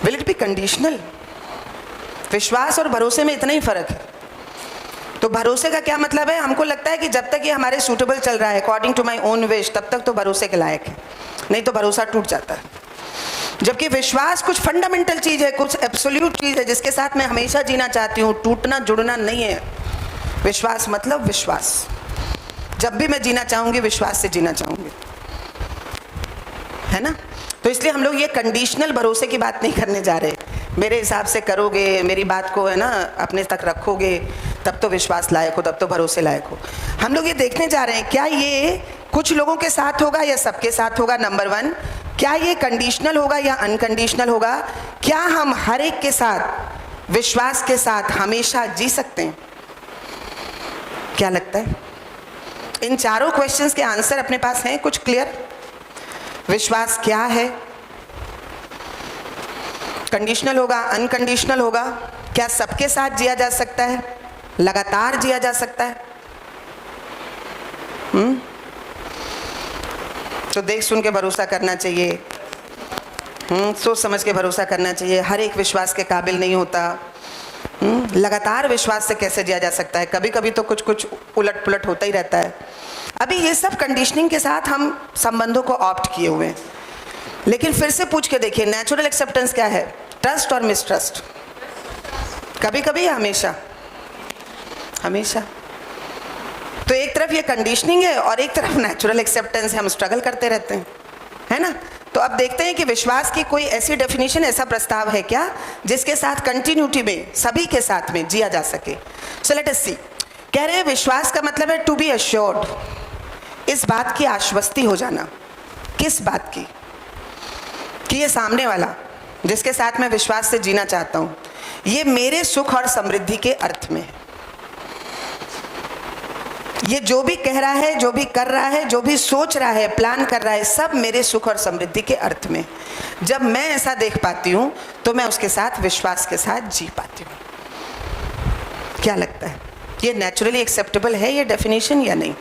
Will it be conditional? विश्वास और भरोसे में इतना ही फर्क है। तो भरोसे का क्या मतलब है, हमको लगता है कि जब तक ये हमारे सूटेबल चल रहा है, according to my own wish, तब तक तो भरोसे के लायक है, नहीं तो भरोसा टूट जाता है। जबकि विश्वास कुछ फंडामेंटल चीज़ है, कुछ एब्सोल्यूट चीज़ है जिसके साथ मैं हमेशा जीना चाहती हूँ, टूटना जुड़ना नहीं है। विश्वास मतलब विश्वास, जब भी मैं जीना चाहूँगी विश्वास से जीना चाहूँगी, है ना। तो इसलिए हम लोग ये कंडीशनल भरोसे की बात नहीं करने जा रहे। मेरे हिसाब से करोगे, मेरी बात को, है ना, अपने तक रखोगे, तब तो विश्वास लायक हो, तब तो भरोसे लायक हो। हम लोग ये देखने जा रहे हैं क्या ये कुछ लोगों के साथ होगा या सबके साथ होगा, नंबर वन। क्या ये कंडीशनल होगा या अनकंडीशनल होगा? क्या हम हर एक के साथ विश्वास के साथ हमेशा जी सकते हैं? क्या लगता है? इन चारों क्वेश्चंस के आंसर अपने पास हैं कुछ क्लियर? विश्वास क्या है, कंडीशनल होगा, अनकंडीशनल होगा, क्या सबके साथ जिया जा सकता है? लगातार जिया जा सकता है? तो देख सुन के भरोसा करना चाहिए, सोच समझ के भरोसा करना चाहिए। हर एक विश्वास के काबिल नहीं होता। लगातार विश्वास से कैसे जिया जा सकता है? कभी कभी तो कुछ कुछ उलट पुलट होता ही रहता है। अभी ये सब कंडीशनिंग के साथ हम संबंधों को ऑप्ट किए हुए हैं। लेकिन फिर से पूछ के देखिए, नेचुरल एक्सेप्टेंस क्या है? ट्रस्ट और मिसट्रस्ट? कभी कभी या हमेशा? हमेशा। तो एक तरफ ये कंडीशनिंग है और एक तरफ नेचुरल एक्सेप्टेंस है, हम स्ट्रगल करते रहते हैं, है ना? तो अब देखते हैं कि विश्वास की कोई ऐसी डेफिनेशन, ऐसा प्रस्ताव है क्या जिसके साथ कंटिन्यूटी में सभी के साथ में जिया जा सके। सो लेट अस सी। कह रहे हैं विश्वास का मतलब है टू बी अश्योर्ड, इस बात की आश्वस्ति हो जाना। किस बात की? कि ये सामने वाला जिसके साथ मैं विश्वास से जीना चाहता हूँ, ये मेरे सुख और समृद्धि के अर्थ में है। ये जो भी कह रहा है, जो भी कर रहा है, जो भी सोच रहा है, प्लान कर रहा है, सब मेरे सुख और समृद्धि के अर्थ में। जब मैं ऐसा देख पाती हूँ तो मैं उसके साथ विश्वास के साथ जी पाती हूँ। क्या लगता है, ये नेचुरली एक्सेप्टेबल है ये डेफिनेशन या नहीं?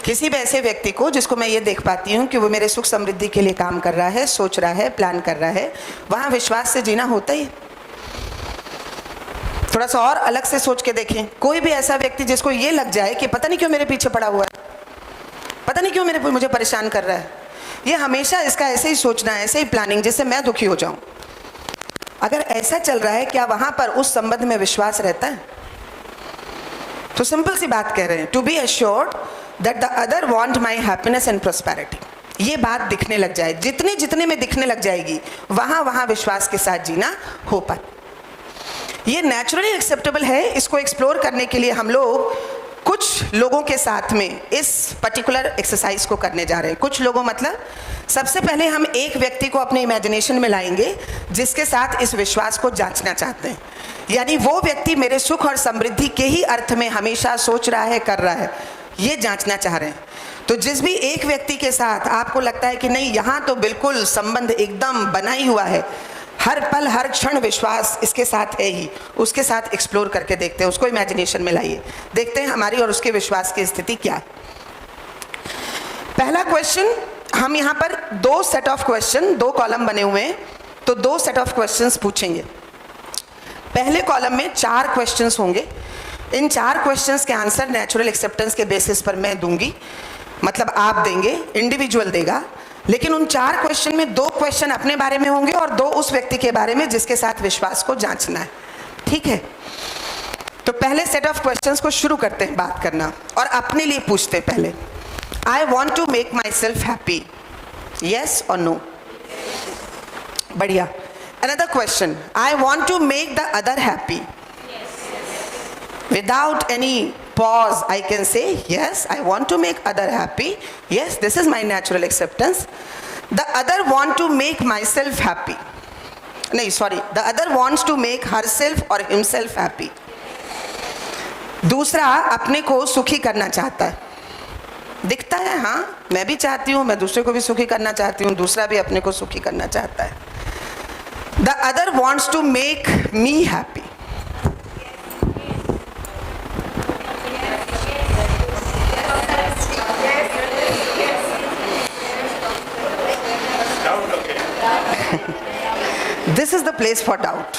किसी भी ऐसे व्यक्ति को जिसको मैं ये देख पाती हूँ कि वो मेरे सुख समृद्धि के लिए काम कर रहा है, सोच रहा है, प्लान कर रहा है, वहाँ विश्वास से जीना होता ही है। थोड़ा सा और अलग से सोच के देखें, कोई भी ऐसा व्यक्ति जिसको ये लग जाए कि पता नहीं क्यों मेरे पीछे पड़ा हुआ है, पता नहीं क्यों मुझे परेशान कर रहा है, ये हमेशा इसका ऐसे ही सोचना है, ऐसे ही प्लानिंग, जिससे मैं दुखी हो जाऊं। अगर ऐसा चल रहा है, क्या वहां पर उस संबंध में विश्वास रहता है? तो सिंपल सी बात कह रहे हैं, to be assured that the other want my happiness and prosperity. ये बात दिखने लग जाए, जितने जितने में दिखने लग जाएगी, वहां वहां विश्वास के साथ जीना हो पाए। ये नेचुरली एक्सेप्टेबल है। इसको एक्सप्लोर करने के लिए हम लोग कुछ लोगों के साथ में इस पर्टिकुलर एक्सरसाइज को करने जा रहे हैं। कुछ लोगों मतलब, सबसे पहले हम एक व्यक्ति को अपने इमेजिनेशन में लाएंगे जिसके साथ इस विश्वास को जांचना चाहते हैं। यानी वो व्यक्ति मेरे सुख और समृद्धि के ही अर्थ में हमेशा सोच रहा है, कर रहा है, ये जांचना चाह रहे हैं। तो जिस भी एक व्यक्ति के साथ आपको लगता है कि नहीं, यहाँ तो बिल्कुल संबंध एकदम बना ही हुआ है, हर पल हर क्षण विश्वास इसके साथ है ही, उसके साथ एक्सप्लोर करके देखते हैं, उसको इमेजिनेशन में लाइए, देखते हैं हमारी और उसके विश्वास की स्थिति क्या है। पहला क्वेश्चन, हम यहाँ पर दो सेट ऑफ क्वेश्चन, दो कॉलम बने हुए हैं, तो दो सेट ऑफ क्वेश्चंस पूछेंगे। पहले कॉलम में 4 क्वेश्चंस होंगे। इन 4 क्वेश्चंस के आंसर नेचुरल एक्सेप्टेंस के बेसिस पर मैं दूंगी, मतलब आप देंगे, इंडिविजुअल देगा। लेकिन उन 4 क्वेश्चन में 2 क्वेश्चन अपने बारे में होंगे और 2 उस व्यक्ति के बारे में जिसके साथ विश्वास को जांचना है। ठीक है? तो पहले सेट ऑफ क्वेश्चंस को शुरू करते हैं बात करना, और अपने लिए पूछते हैं पहले। I want to make myself happy, yes और नो? बढ़िया। Another question, I want to make the other happy. Without any pause, I can say, yes, I want to make other happy. Yes, this is my natural acceptance. The other want to make myself happy. No, sorry. The other wants to make herself or himself happy. दूसरा अपने को सुखी करना चाहता है। दिखता है, हाँ, मैं भी चाहती हूँ, मैं दूसरे को भी सुखी करना चाहती हूँ, दूसरा भी अपने को सुखी करना चाहता है। The other wants to make me happy. This is the place for doubt.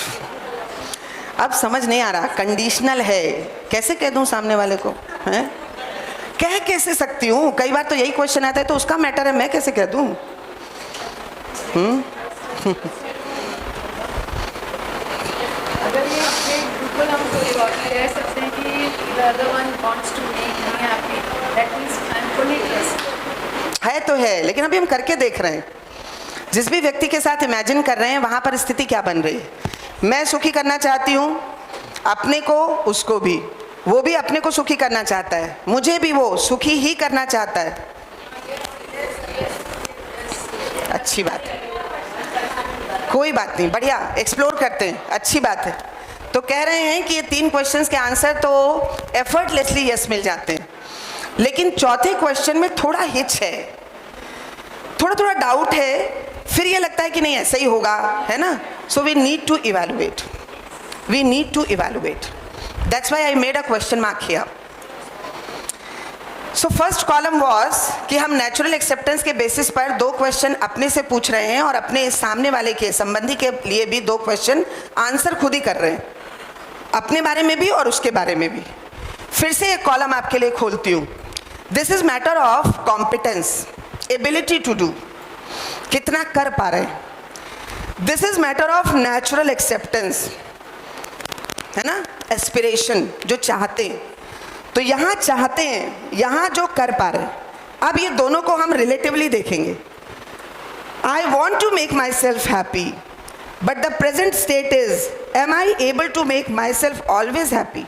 अब समझ नहीं आ रहा, कंडीशनल है, कैसे कह दूं सामने वाले को? हैं? कह कैसे सकती हूँ? कई बार तो यही क्वेश्चन आता है, तो उसका मैटर है, मैं कैसे कह दूं? अगर ये बिल्कुल हम कह सकते हैं कि the other one wants to make me happy, that means I'm fully trust। है तो है, लेकिन अभी हम करके देख रहे हैं। जिस भी व्यक्ति के साथ इमेजिन कर रहे हैं, वहां पर स्थिति क्या बन रही है? मैं सुखी करना चाहती हूँ अपने को, उसको भी, वो भी अपने को सुखी करना चाहता है, मुझे भी वो सुखी ही करना चाहता है। अच्छी बात है, कोई बात नहीं, बढ़िया, एक्सप्लोर करते हैं, अच्छी बात है। तो कह रहे हैं कि ये 3 क्वेश्चंस के आंसर तो एफर्टलेसली यस मिल जाते हैं, लेकिन चौथे क्वेश्चन में थोड़ा हिच है, थोड़ा थोड़ा डाउट है, फिर ये लगता है कि नहीं ऐसा ही होगा, है ना? So we need to evaluate. we need to evaluate. That's why I made a question mark here. So first column was कि हम नेचुरल एक्सेप्टेंस के बेसिस पर 2 क्वेश्चन अपने से पूछ रहे हैं और अपने सामने वाले के संबंधी के लिए भी 2 क्वेश्चन आंसर खुद ही कर रहे हैं, अपने बारे में भी और उसके बारे में भी. फिर से एक कॉलम आपके लिए खोलती हूँ. This is matter of competence, ability to do, कितना कर पा रहे हैं. This is matter of natural acceptance, है ना, एस्पिरेशन, जो चाहते हैं. तो यहाँ चाहते हैं, यहाँ जो कर पा रहे हैं. अब ये दोनों को हम रिलेटिवली देखेंगे. I want to make myself happy, but the present state is, am I able to make myself always happy.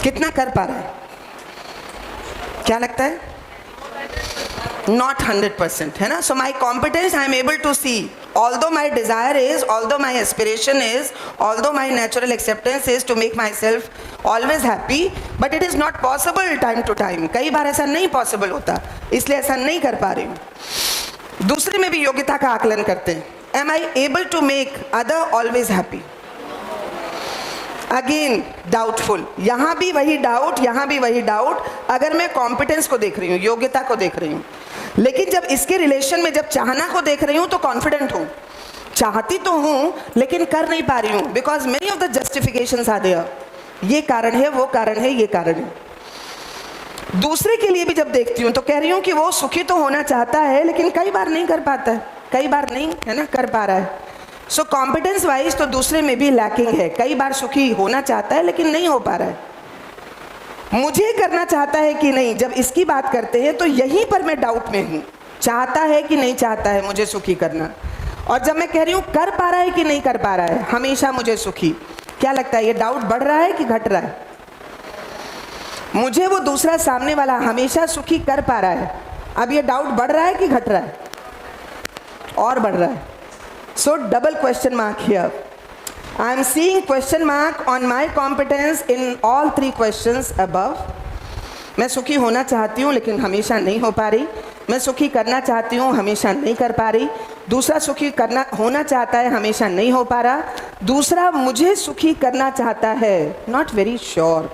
कितना कर पा रहे हैं, क्या लगता है? Not 100%, है ना. So my competence, I am able to see, although my desire is, although my aspiration is, although my natural acceptance is to make myself always happy, but it is not possible time to time. कई बार ऐसा नहीं possible होता, इसलिए ऐसा नहीं कर पा रही हूँ. दूसरे में भी योग्यता का आकलन करते हैं. Am I able to make other always happy? Again doubtful, यहाँ भी वही डाउट, यहाँ भी वही डाउट. अगर मैं कॉम्पिटेंस को देख रही हूँ, योग्यता को देख रही हूँ, लेकिन जब इसके रिलेशन में जब चाहना को देख रही हूँ तो कॉन्फिडेंट हूँ. चाहती तो हूँ लेकिन कर नहीं पा रही हूँ, because many of the justifications are there. ये कारण है, वो कारण है, ये कारण है. दूसरे के लिए भी जब देखती हूँ तो कह रही हूँ कि वो सुखी तो होना चाहता है लेकिन कई बार नहीं कर पाता है, कई बार नहीं, है ना, कर पा रहा है. सो कॉम्पिटेंस वाइज तो दूसरे में भी लैकिंग है. कई बार सुखी होना चाहता है लेकिन नहीं हो पा रहा है. मुझे करना चाहता है कि नहीं, जब इसकी बात करते हैं तो यहीं पर मैं डाउट में हूँ. चाहता है कि नहीं चाहता है मुझे सुखी करना, और जब मैं कह रही हूँ कर पा रहा है कि नहीं कर पा रहा है हमेशा मुझे सुखी, क्या लगता है ये डाउट बढ़ रहा है कि घट रहा है? मुझे वो दूसरा सामने वाला हमेशा सुखी कर पा रहा है, अब ये डाउट बढ़ रहा है कि घट रहा है? और बढ़ रहा है. So double question mark here. I am seeing question mark on my competence in all 3 questions above. मैं सुखी होना चाहती हूँ लेकिन हमेशा नहीं हो पा रही. मैं सुखी करना चाहती हूँ, हमेशा नहीं कर पा रही. दूसरा सुखी करना होना चाहता है, हमेशा नहीं हो पा रहा. दूसरा मुझे सुखी करना चाहता है, नॉट वेरी श्योर.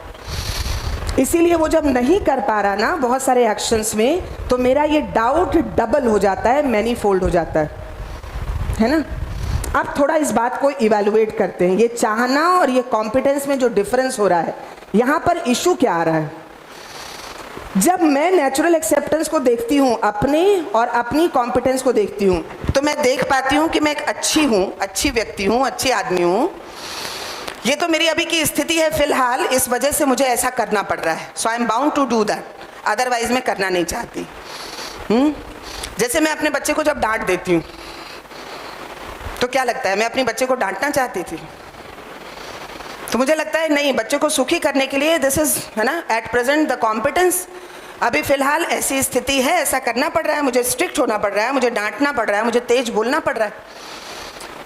इसीलिए वो जब नहीं कर पा रहा ना बहुत सारे एक्शंस में, तो मेरा ये डाउट डबल हो जाता है, मैनी फोल्ड हो जाता है ना. अब थोड़ा इस बात को इवैल्यूएट करते हैं. ये चाहना और ये कॉम्पिटेंस में जो डिफरेंस हो रहा है, यहाँ पर इशू क्या आ रहा है? जब मैं नेचुरल एक्सेप्टेंस को देखती हूँ अपने और अपनी कॉम्पिटेंस को देखती हूँ, तो मैं देख पाती हूँ कि मैं एक अच्छी हूँ, अच्छी व्यक्ति हूँ, अच्छी आदमी हूँ. ये तो मेरी अभी की स्थिति है फिलहाल, इस वजह से मुझे ऐसा करना पड़ रहा है. So I am bound to do that, otherwise मैं करना नहीं चाहती. जैसे मैं अपने बच्चे को जब डांट देती हूँ तो क्या लगता है, मैं अपने बच्चे को डांटना चाहती थी? तो मुझे लगता है नहीं, बच्चे को सुखी करने के लिए दिस इज, है ना, एट प्रेजेंट द कॉम्पिटेंस. अभी फिलहाल ऐसी स्थिति है, ऐसा करना पड़ रहा है, मुझे स्ट्रिक्ट होना पड़ रहा है, मुझे डांटना पड़ रहा है, मुझे तेज बोलना पड़ रहा है.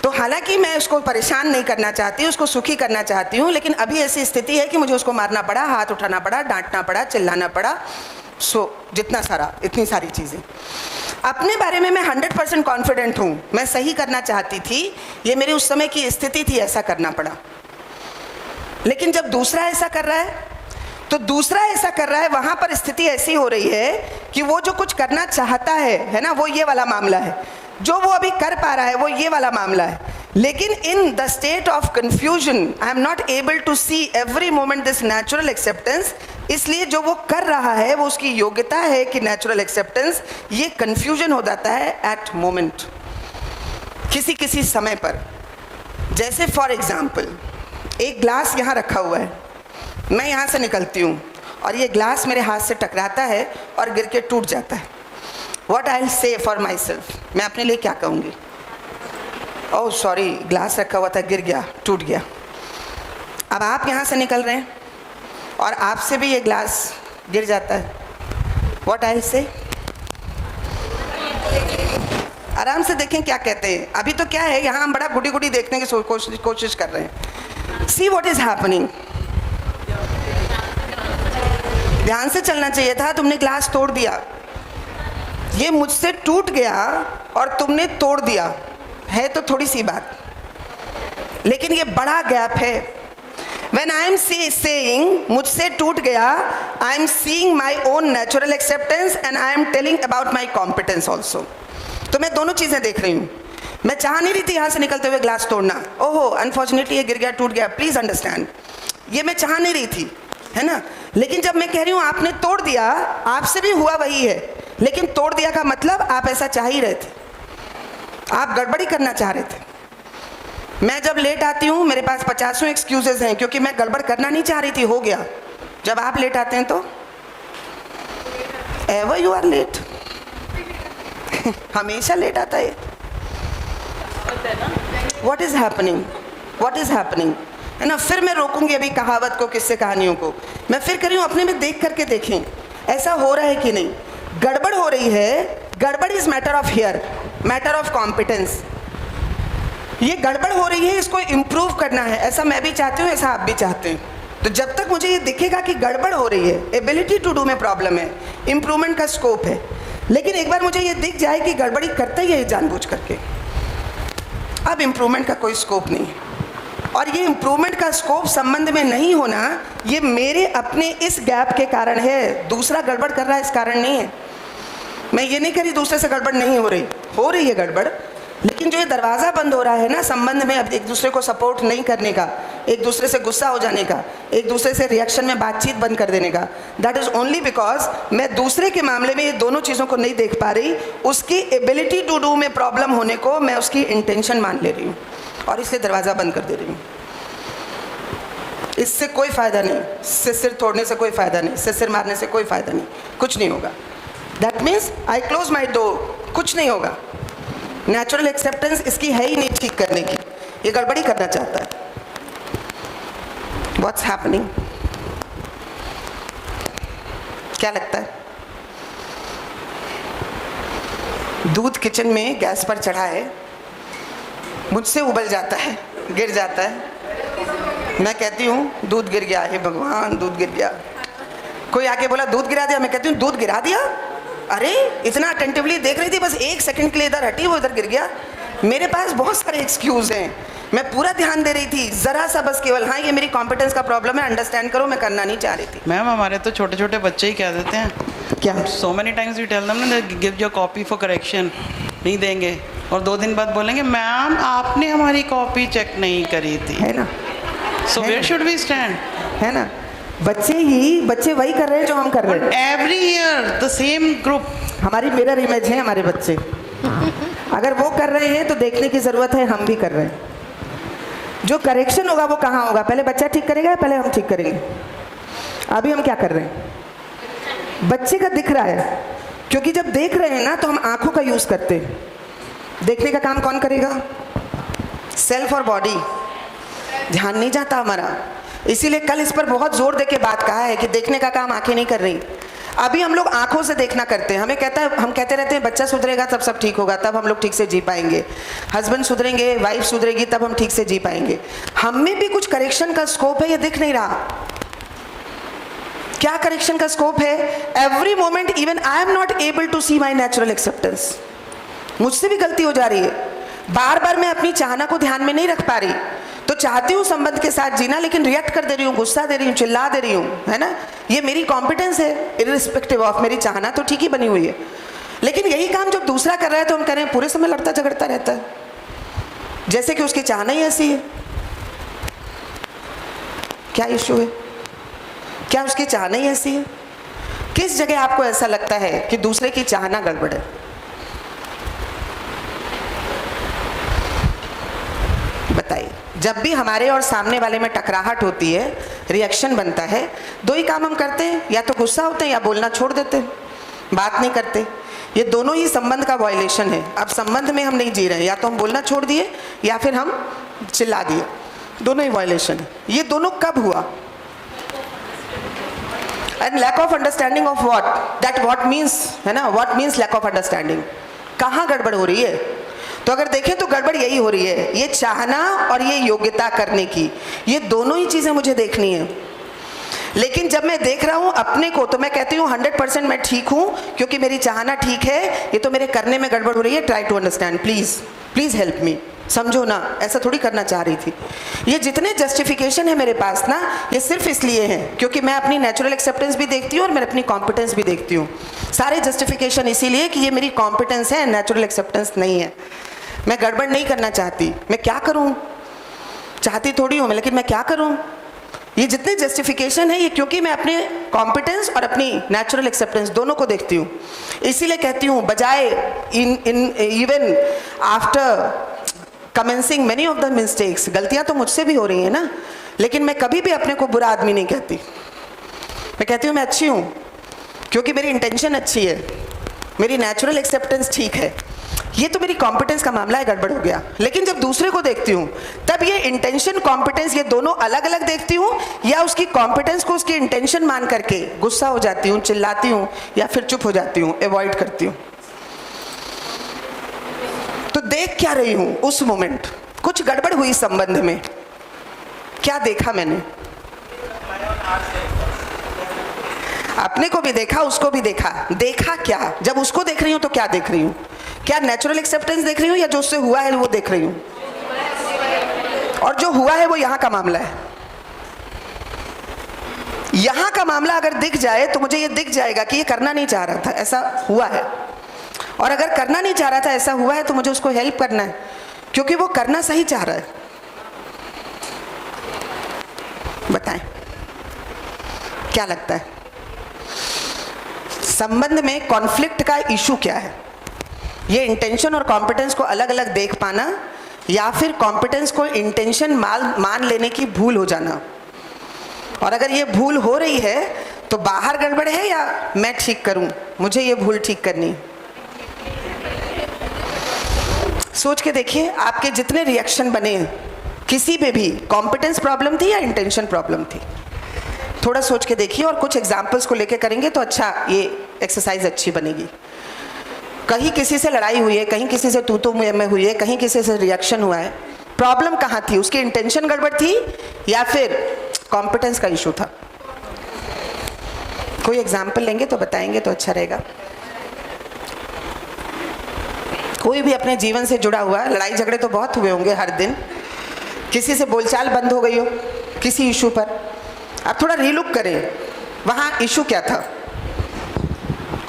तो हालांकि मैं उसको परेशान नहीं करना चाहती, उसको सुखी करना चाहती हूँ, लेकिन अभी ऐसी स्थिति है कि मुझे उसको मारना पड़ा, हाथ उठाना पड़ा, डांटना पड़ा, चिल्लाना पड़ा. सो जितना सारा, इतनी सारी चीज़ें. अपने बारे में मैं 100% कॉन्फिडेंट हूँ, मैं सही करना चाहती थी, ये मेरी उस समय की स्थिति थी, ऐसा करना पड़ा. लेकिन जब दूसरा ऐसा कर रहा है, तो दूसरा ऐसा कर रहा है, वहाँ पर स्थिति ऐसी हो रही है कि वो जो कुछ करना चाहता है ना, वो ये वाला मामला है. जो वो अभी कर पा रहा है वो ये वाला मामला है. लेकिन in the state of confusion I am not able to see every moment this natural acceptance. इसलिए जो वो कर रहा है वो उसकी योग्यता है कि नेचुरल एक्सेप्टेंस, ये कन्फ्यूजन हो जाता है एट मोमेंट, किसी किसी समय पर. जैसे फॉर एग्जाम्पल, एक ग्लास यहाँ रखा हुआ है, मैं यहाँ से निकलती हूँ और ये ग्लास मेरे हाथ से टकराता है और गिर के टूट जाता है. What I'll say for myself, मैं अपने लिए क्या कहूँगी? ओह सॉरी, ग्लास रखा हुआ था, गिर गया, टूट गया. अब आप यहाँ से निकल रहे हैं और आपसे भी ये ग्लास गिर जाता है. What I'll say? आराम से देखें क्या कहते हैं. अभी तो क्या है, यहाँ हम बड़ा गुडी गुडी देखने की कोशिश कर रहे हैं. See what is happening. ध्यान से चलना चाहिए था, तुमने ग्लास तोड़ दिया. ये मुझसे टूट गया और तुमने तोड़ दिया, है तो थोड़ी सी बात. लेकिन ये बड़ा गैप है। When I am saying मुझसे टूट गया, I am seeing my own natural acceptance and I am telling about my competence also। तो मैं दोनों चीज़ें देख रही हूँ। मैं चाह नहीं रही थी यहाँ से निकलते हुए ग्लास तोड़ना, ओहो अनफॉर्चुनेटली ये गिर गया, टूट गया, प्लीज़ अंडरस्टैंड, ये मैं चाह नहीं रही थी, है ना। लेकिन जब मैं कह रही हूँ आपने तोड़ दिया, आपसे भी हुआ वही है, लेकिन तोड़ दिया का मतलब आप ऐसा चाह ही रहे थे, आप गड़बड़ी करना चाह रहे थे। मैं जब लेट आती हूँ मेरे पास 50 एक्सक्यूजेज हैं, क्योंकि मैं गड़बड़ करना नहीं चाह रही थी, हो गया। जब आप लेट आते हैं तो एवर यू आर लेट, हमेशा लेट आता है। What is happening, what is happening, है ना। फिर मैं रोकूंगी अभी कहावत को, किस्से कहानियों को। मैं फिर कह रही हूँ अपने में देख करके देखें ऐसा हो रहा है कि नहीं। गड़बड़ हो रही है, गड़बड़ is matter of here, matter of competence. ये गड़बड़ हो रही है, इसको इम्प्रूव करना है, ऐसा मैं भी चाहती हूँ, ऐसा आप भी चाहते हैं। तो जब तक मुझे ये दिखेगा कि गड़बड़ हो रही है, एबिलिटी टू डू में प्रॉब्लम है, इम्प्रूवमेंट का स्कोप है, लेकिन एक बार मुझे ये दिख जाए कि गड़बड़ी करता ही है जानबूझ करके, अब इम्प्रूवमेंट का कोई स्कोप नहीं है। और ये इम्प्रूवमेंट का स्कोप संबंध में नहीं होना, ये मेरे अपने इस गैप के कारण है। दूसरा गड़बड़ कर रहा है इस कारण नहीं है। मैं ये नहीं कह रही दूसरे से गड़बड़ नहीं हो रही है गड़बड़, लेकिन जो ये दरवाज़ा बंद हो रहा है ना संबंध में, अब एक दूसरे को सपोर्ट नहीं करने का, एक दूसरे से गुस्सा हो जाने का, एक दूसरे से रिएक्शन में बातचीत बंद कर देने का, दैट इज़ ओनली बिकॉज मैं दूसरे के मामले में ये दोनों चीज़ों को नहीं देख पा रही। उसकी एबिलिटी टू डू में प्रॉब्लम होने को मैं उसकी इंटेंशन मान ले रही हूँ और इसलिए दरवाज़ा बंद कर दे रही हूँ। इससे कोई फ़ायदा नहीं, इससे सिर तोड़ने से कोई फ़ायदा नहीं, इससे सिर मारने से कोई फ़ायदा नहीं, कुछ नहीं होगा। That means I close my door, कुछ नहीं होगा। नेचुरल एक्सेप्टेंस इसकी है ही नहीं ठीक करने की, ये गड़बड़ी करना चाहता है। व्हाट्स हैपनिंग, क्या लगता है? दूध किचन में गैस पर चढ़ा है, मुझसे उबल जाता है, गिर जाता है। मैं कहती हूँ दूध गिर गया, हे भगवान दूध गिर गया। कोई आके बोला दूध गिरा दिया, मैं कहती हूँ दूध गिरा दिया? अरे इतना अटेंटिवली देख रही थी, बस एक सेकंड के लिए इधर हटी, वो इधर गिर गया। मेरे पास बहुत सारे एक्सक्यूज़ हैं, मैं पूरा ध्यान दे रही थी, ज़रा सा बस केवल हाँ ये मेरी कॉम्पिटेंस का प्रॉब्लम है, अंडरस्टैंड करो, मैं करना नहीं चाह रही थी। मैम हमारे तो छोटे छोटे बच्चे ही कह देते हैं, क्या so many times we tell them ना give your copy for correction, नहीं देंगे, और 2 दिन बाद बोलेंगे मैम आपने हमारी कॉपी चेक नहीं करी थी, है ना। So where should we stand, है ना। बच्चे वही कर रहे हैं जो हम कर रहे हैं। Every year the same group, हमारी मिरर इमेज है हमारे बच्चे। अगर वो कर रहे हैं तो देखने की ज़रूरत है, हम भी कर रहे हैं। जो करेक्शन होगा वो कहाँ होगा? पहले बच्चा ठीक करेगा या पहले हम ठीक करेंगे? अभी हम क्या कर रहे हैं? बच्चे का दिख रहा है, क्योंकि जब देख रहे हैं ना तो हम आंखों का यूज़ करते हैं। देखने का काम कौन करेगा? सेल्फ और बॉडी, ध्यान नहीं जाता हमारा। इसीलिए कल इस पर बहुत जोर दे के बात कहा है कि देखने का काम आंखें नहीं कर रही। अभी हम लोग आंखों से देखना करते हैं। हम कहते रहते हैं बच्चा सुधरेगा तब सब ठीक होगा, तब हम लोग ठीक से जी पाएंगे, हस्बैंड सुधरेंगे, वाइफ सुधरेगी, तब हम ठीक से जी पाएंगे। हम में भी कुछ करेक्शन का स्कोप है, ये दिख नहीं रहा। क्या करेक्शन का स्कोप है? Every moment even I am not able to see my natural acceptance. मुझसे भी गलती हो जा रही है, बार बार मैं अपनी चाहना को ध्यान में नहीं रख पा रही। तो चाहती हूँ संबंध के साथ जीना, लेकिन रिएक्ट कर दे रही हूँ, गुस्सा दे रही हूँ, चिल्ला दे रही हूँ, है ना। ये मेरी कॉम्पिटेंस है, इररिस्पेक्टिव ऑफ, मेरी चाहना तो ठीक ही बनी हुई है। लेकिन यही काम जब दूसरा कर रहा है तो हम कह रहे हैं पूरे समय लड़ता झगड़ता रहता है, जैसे कि उसकी चाहना ही ऐसी है। क्या इशू है? क्या उसकी चाहना ही ऐसी है? किस जगह आपको ऐसा लगता है कि दूसरे की चाहना गड़बड़ है? बताइए। जब भी हमारे और सामने वाले में टकराहट होती है, रिएक्शन बनता है, 2 ही काम हम करते हैं, या तो गुस्सा होते हैं या बोलना छोड़ देते हैं, बात नहीं करते। ये दोनों ही संबंध का वायलेशन है। अब संबंध में हम नहीं जी रहे हैं, या तो हम बोलना छोड़ दिए या फिर हम चिल्ला दिए, दोनों ही वायलेशन है। ये दोनों कब हुआ? And lack of understanding of what, that what means, है ना, what means lack of understanding. कहाँ गड़बड़ हो रही है? तो अगर देखें तो गड़बड़ यही हो रही है, ये चाहना और ये योग्यता करने की, ये दोनों ही चीज़ें मुझे देखनी है। लेकिन जब मैं देख रहा हूँ अपने को तो मैं कहती हूँ 100% मैं ठीक हूँ, क्योंकि मेरी चाहना ठीक है, ये तो मेरे करने में गड़बड़ हो रही है। Try to understand, please please help me, समझो ना, ऐसा थोड़ी करना चाह रही थी। ये जितने जस्टिफिकेशन है मेरे पास ना, ये सिर्फ इसलिए हैं क्योंकि मैं अपनी नेचुरल एक्सेप्टेंस भी देखती हूँ और मैं अपनी कॉम्पिटेंस भी देखती हूँ। सारे जस्टिफिकेशन इसीलिए कि ये मेरी कॉम्पिटेंस है, नेचुरल एक्सेप्टेंस नहीं है। मैं गड़बड़ नहीं करना चाहती, मैं क्या करूँ, चाहती थोड़ी हूँ मैं, लेकिन मैं क्या करूँ। ये जितने जस्टिफिकेशन है ये क्योंकि मैं अपने कॉम्पिटेंस और अपनी नेचुरल एक्सेप्टेंस दोनों को देखती हूँ। इसीलिए कहती हूँ बजाय even after commencing many of the mistakes, गलतियाँ तो मुझसे भी हो रही हैं ना, लेकिन मैं कभी भी अपने को बुरा आदमी नहीं कहती। मैं कहती हूँ मैं अच्छी हूँ क्योंकि मेरी इंटेंशन अच्छी है, मेरी नेचुरल एक्सेप्टेंस ठीक है। ये तो मेरी कॉम्पिटेंस का मामला है, गड़बड़ हो गया। लेकिन जब दूसरे को देखती हूँ तब ये इंटेंशन कॉम्पिटेंस ये दोनों अलग अलग देखती हूँ, या उसकी कॉम्पिटेंस को उसकी इंटेंशन मान करके गुस्सा हो जाती हूँ, चिल्लाती हूँ, या फिर चुप हो जाती हूँ, अवॉइड करती हूँ। तो देख क्या रही हूँ उस मोमेंट, कुछ गड़बड़ हुई संबंध में, क्या देखा मैंने, अपने को भी देखा, उसको भी देखा। देखा क्या, जब उसको देख रही हूँ तो क्या देख रही हूँ, क्या नेचुरल एक्सेप्टेंस देख रही हूँ या जो उससे हुआ है वो देख रही हूँ। और जो हुआ है वो यहाँ का मामला है। यहाँ का मामला अगर दिख जाए तो मुझे ये दिख जाएगा कि ये करना नहीं चाह रहा था, ऐसा हुआ है। और अगर करना नहीं चाह रहा था, ऐसा हुआ है, तो मुझे उसको हेल्प करना है क्योंकि वो करना सही चाह रहा है। बताएं क्या लगता है, संबंध में कॉन्फ्लिक्ट का इशू क्या है? ये इंटेंशन और कॉम्पिटेंस को अलग अलग देख पाना, या फिर कॉम्पिटेंस को इंटेंशन मान लेने की भूल हो जाना। और अगर ये भूल हो रही है तो बाहर गड़बड़ है या मैं ठीक करूं, मुझे ये भूल ठीक करनी। सोच के देखिए आपके जितने रिएक्शन बने, किसी पे भी कॉम्पिटेंस प्रॉब्लम थी या इंटेंशन प्रॉब्लम थी, थोड़ा सोच के देखिए। और कुछ एग्जाम्पल्स को लेके करेंगे तो अच्छा, ये एक्सरसाइज अच्छी बनेगी। कहीं किसी से लड़ाई हुई है, कहीं किसी से तू में हुई है, कहीं किसी से रिएक्शन हुआ है, प्रॉब्लम कहाँ थी? उसकी इंटेंशन गड़बड़ थी या फिर कॉम्पिटेंस का इशू था? कोई एग्जाम्पल लेंगे तो बताएंगे तो अच्छा रहेगा। कोई भी अपने जीवन से जुड़ा हुआ, लड़ाई झगड़े तो बहुत हुए होंगे हर दिन, किसी से बोलचाल बंद हो गई हो किसी इशू पर, आप थोड़ा रीलुक करें, वहाँ इशू क्या था?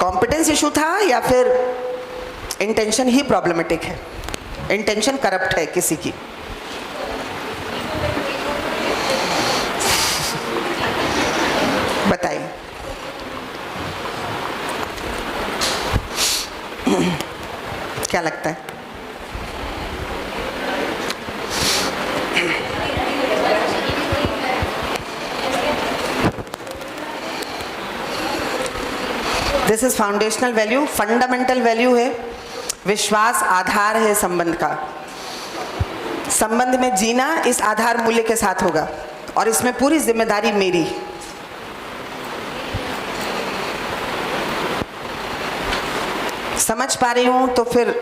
कॉम्पिटेंस इशू था या फिर इंटेंशन ही प्रॉब्लमेटिक है, इंटेंशन करप्ट है किसी की? बताइए। क्या लगता है? This is foundational value, fundamental value है। विश्वास आधार है संबंध का। संबंध में जीना इस आधार मूल्य के साथ होगा और इसमें पूरी जिम्मेदारी मेरी। समझ पा रही हूं तो फिर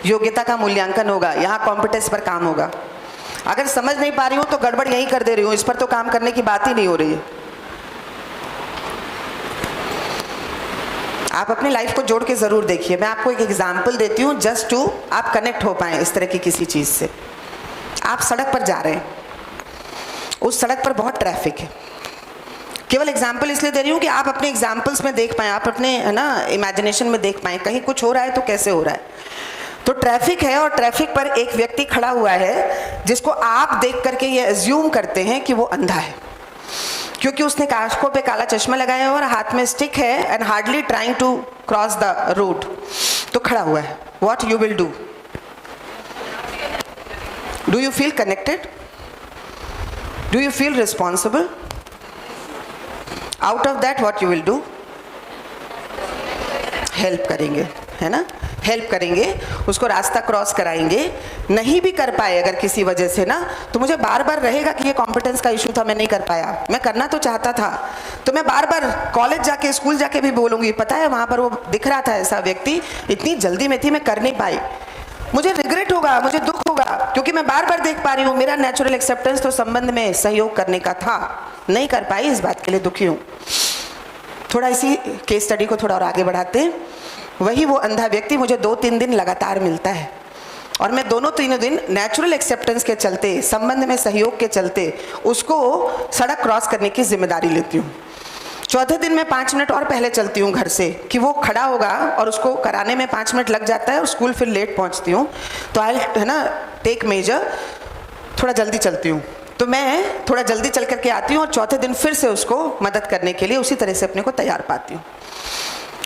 योग्यता का मूल्यांकन होगा, यहाँ कॉम्पिटेंस पर काम होगा। अगर समझ नहीं पा रही हूं तो गड़बड़ यहीं कर दे रही हूं, इस पर तो काम करने की बात ही नहीं हो रही है। आप अपनी लाइफ को जोड़ के ज़रूर देखिए। मैं आपको एक एग्जाम्पल देती हूँ जस्ट टू आप कनेक्ट हो पाएँ इस तरह की किसी चीज़ से। आप सड़क पर जा रहे हैं, उस सड़क पर बहुत ट्रैफिक है। केवल एग्जाम्पल इसलिए दे रही हूँ कि आप अपने एग्जाम्पल्स में देख पाएँ, आप अपने है ना इमेजिनेशन में देख पाएँ कहीं कुछ हो रहा है तो कैसे हो रहा है। तो ट्रैफिक है और ट्रैफिक पर एक व्यक्ति खड़ा हुआ है जिसको आप देख करके ये एज्यूम करते हैं कि वो अंधा है, क्योंकि उसने आंखों पे काला चश्मा लगाया है और हाथ में स्टिक है and hardly trying to cross the road, तो खड़ा हुआ है। What you will do? Do you feel connected? Do you feel responsible? Out of that what you will do? Help करेंगे, है ना, हेल्प करेंगे, उसको रास्ता क्रॉस कराएंगे। नहीं भी कर पाए अगर किसी वजह से ना, तो मुझे बार बार रहेगा कि ये कॉम्पिटेंस का इशू था, मैं नहीं कर पाया। मैं करना तो चाहता था, तो मैं बार बार कॉलेज जाके स्कूल जाके भी बोलूँगी, पता है वहाँ पर वो दिख रहा था ऐसा व्यक्ति, इतनी जल्दी में थी मैं कर नहीं पाई। मुझे रिग्रेट होगा, मुझे दुख होगा, क्योंकि मैं बार बार देख पा रही हूँ मेरा नेचुरल एक्सेप्टेंस तो संबंध में सहयोग करने का था, नहीं कर पाई, इस बात के लिए दुखी हूँ। थोड़ा इसी केस स्टडी को थोड़ा और आगे बढ़ाते हैं। वही वो अंधा व्यक्ति मुझे 2-3 दिन लगातार मिलता है, और मैं दोनों तीनों दिन नेचुरल एक्सेप्टेंस के चलते, संबंध में सहयोग के चलते उसको सड़क क्रॉस करने की जिम्मेदारी लेती हूँ। चौथे दिन मैं 5 मिनट और पहले चलती हूँ घर से कि वो खड़ा होगा और उसको कराने में 5 मिनट लग जाता है और स्कूल फिर लेट पहुँचती हूँ, तो आई है ना टेक मेजर, थोड़ा जल्दी चलती हूँ। तो मैं थोड़ा जल्दी चल करके आती हूँ और चौथे दिन फिर से उसको मदद करने के लिए उसी तरह से अपने को तैयार पाती हूँ।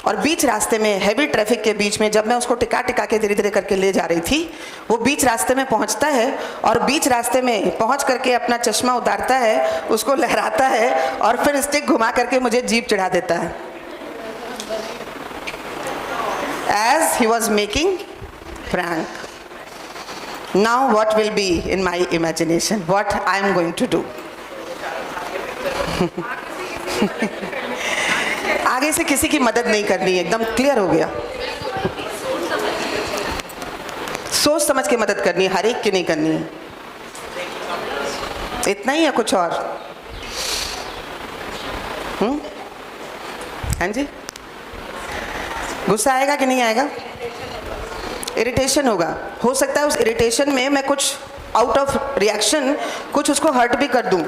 और बीच रास्ते में हैवी ट्रैफिक के बीच में जब मैं उसको टिका टिका के धीरे धीरे करके ले जा रही थी, वो बीच रास्ते में पहुंचता है और बीच रास्ते में पहुंच करके अपना चश्मा उतारता है, उसको लहराता है और फिर स्टिक घुमा करके मुझे जीप चढ़ा देता है। As he was making prank. Now what will be in my imagination, what I am going to do. आगे से किसी की मदद नहीं करनी है, एकदम क्लियर हो गया। सोच समझ के मदद करनी है, हर एक की नहीं करनी है। इतना ही है, कुछ और? हाँ जी, गुस्सा आएगा कि नहीं आएगा? इरिटेशन होगा। हो सकता है उस इरिटेशन में मैं कुछ आउट ऑफ रिएक्शन कुछ उसको हर्ट भी कर दूं।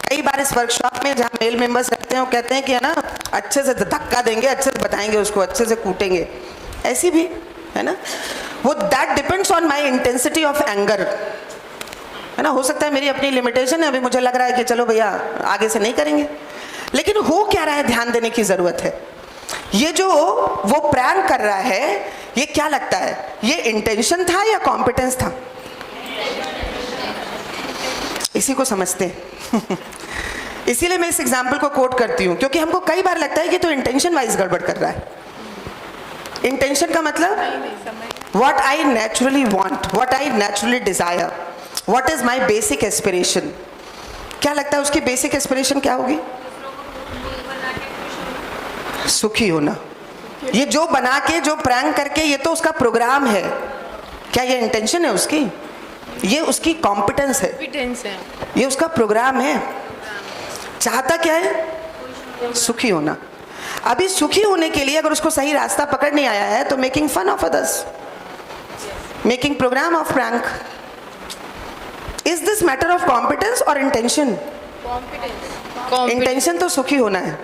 कई बार इस वर्कशॉप में जहाँ मेल मेंबर्स रहते हैं वो कहते हैं कि है ना, अच्छे से धक्का देंगे, अच्छे से बताएंगे उसको, अच्छे से कूटेंगे, ऐसी भी है ना। वो that depends on my intensity of anger, है ना। हो सकता है मेरी अपनी लिमिटेशन है, अभी मुझे लग रहा है कि चलो भैया आगे से नहीं करेंगे, लेकिन हो क्या रहा है ध्यान देने की ज़रूरत है। ये जो वो प्रैंक कर रहा है, ये क्या लगता है, ये इंटेंशन था या कॉम्पिटेंस था? इसी को समझते हैं। इसीलिए मैं इस एग्जाम्पल को कोट करती हूँ, क्योंकि हमको कई बार लगता है कि तो इंटेंशन वाइज गड़बड़ कर रहा है। इंटेंशन का मतलब what I naturally want, what I naturally desire, what is my basic aspiration. क्या लगता है उसकी बेसिक एस्पिरेशन क्या होगी? सुखी होना। ये जो बना के, जो प्रैंक करके, ये तो उसका प्रोग्राम है। क्या ये इंटेंशन है उसकी? ये उसकी कॉम्पिटेंस है, ये उसका प्रोग्राम है। चाहता क्या है? सुखी होना। अभी सुखी होने के लिए अगर उसको सही रास्ता पकड़ नहीं आया है तो making fun of others, making program of prank. Is this matter of competence और इंटेंशन? इंटेंशन तो सुखी होना है।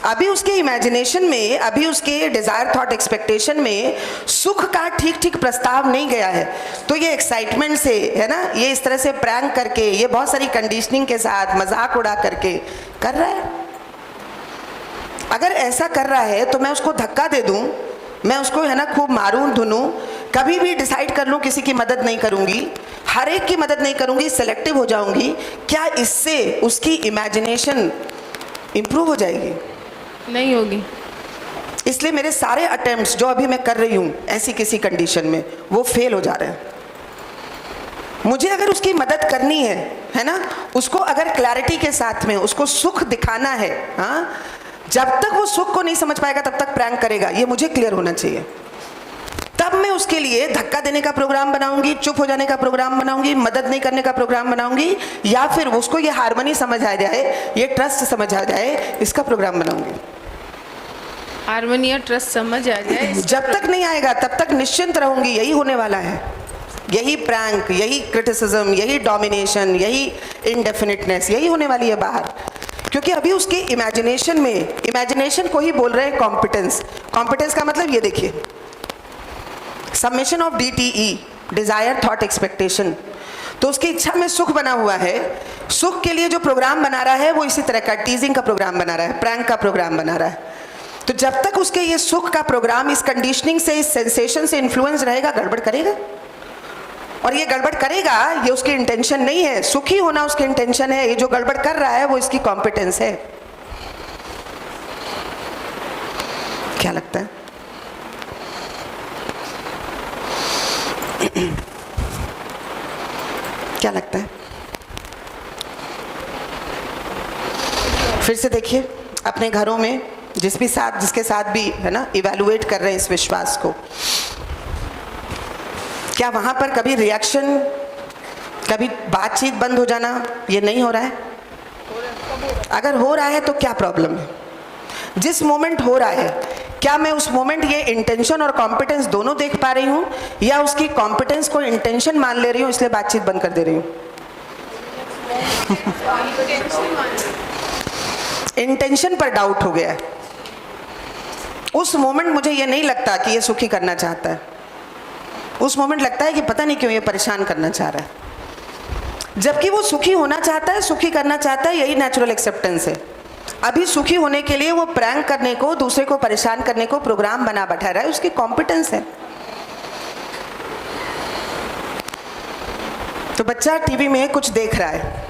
अभी उसके इमेजिनेशन में, अभी उसके डिजायर, थॉट, एक्सपेक्टेशन में सुख का ठीक ठीक प्रस्ताव नहीं गया है, तो ये एक्साइटमेंट से, है ना, ये इस तरह से प्रैंक करके, ये बहुत सारी कंडीशनिंग के साथ मजाक उड़ा करके कर रहा है। अगर ऐसा कर रहा है तो मैं उसको धक्का दे दूं, मैं उसको है ना खूब मारूं धुनूं, कभी भी डिसाइड कर लूं किसी की मदद नहीं करूंगी, हर एक की मदद नहीं करूंगी, सेलेक्टिव हो जाऊंगी, क्या इससे उसकी इमेजिनेशन इंप्रूव हो जाएगी? नहीं होगी। इसलिए मेरे सारे अटेम्प्ट्स जो अभी मैं कर रही हूँ ऐसी किसी कंडीशन में, वो फेल हो जा रहे हैं। मुझे अगर उसकी मदद करनी है ना, उसको अगर क्लैरिटी के साथ में उसको सुख दिखाना है, हाँ, जब तक वो सुख को नहीं समझ पाएगा तब तक प्रैंक करेगा, ये मुझे क्लियर होना चाहिए। तब मैं उसके लिए धक्का देने का प्रोग्राम बनाऊंगी, चुप हो जाने का प्रोग्राम बनाऊंगी, मदद नहीं करने का प्रोग्राम बनाऊंगी, या फिर उसको ये हार्मनी समझ आ जाए, ये ट्रस्ट समझ आ जाए, इसका प्रोग्राम बनाऊंगी। हार्मनी और ट्रस्ट समझ आ जाए, जब तक नहीं आएगा तब तक निश्चिंत रहूंगी, यही होने वाला है, यही प्रैंक, यही क्रिटिसिज्म, यही डोमिनेशन, यही इनडेफिनिटनेस, यही होने वाली है बाहर। क्योंकि अभी उसके इमेजिनेशन में, इमेजिनेशन को ही बोल रहे हैं कॉम्पिटेंस। कॉम्पिटेंस का मतलब ये देखिए, summation of DTE, desire, thought, expectation. तो उसकी इच्छा में सुख बना हुआ है, सुख के लिए जो प्रोग्राम बना रहा है वो इसी तरह का टीजिंग का प्रोग्राम बना रहा है, प्रैंक का प्रोग्राम बना रहा है। तो जब तक उसके ये सुख का प्रोग्राम इस कंडीशनिंग से, इस सेंसेशन से इन्फ्लुएंस रहेगा, गड़बड़ करेगा। और ये गड़बड़ करेगा, ये उसकी इंटेंशन नहीं है, सुखी होना उसकी इंटेंशन है, ये जो गड़बड़ कर रहा है वो इसकी कॉम्पिटेंस है। क्या लगता है? क्या लगता है? फिर से देखिए अपने घरों में, जिसके साथ भी है ना इवैल्यूएट कर रहे हैं इस विश्वास को, क्या वहां पर कभी रिएक्शन, कभी बातचीत बंद हो जाना, ये नहीं हो रहा है? अगर हो रहा है तो क्या प्रॉब्लम है? जिस मोमेंट हो रहा है, क्या मैं उस मोमेंट ये इंटेंशन और कॉम्पिटेंस दोनों देख पा रही हूँ, या उसकी कॉम्पिटेंस को इंटेंशन मान ले रही हूँ इसलिए बातचीत बंद कर दे रही हूँ? इंटेंशन पर डाउट हो गया है। उस मोमेंट मुझे ये नहीं लगता कि ये सुखी करना चाहता है, उस मोमेंट लगता है कि पता नहीं क्यों ये परेशान करना चाह रहा है, जबकि वो सुखी होना चाहता है, सुखी करना चाहता है। यही नेचुरल एक्सेप्टेंस है। अभी सुखी होने के लिए वो प्रैंक करने को, दूसरे को परेशान करने को प्रोग्राम बना बैठा रहा है, उसकी कॉम्पिटेंस है। तो बच्चा टीवी में कुछ देख रहा है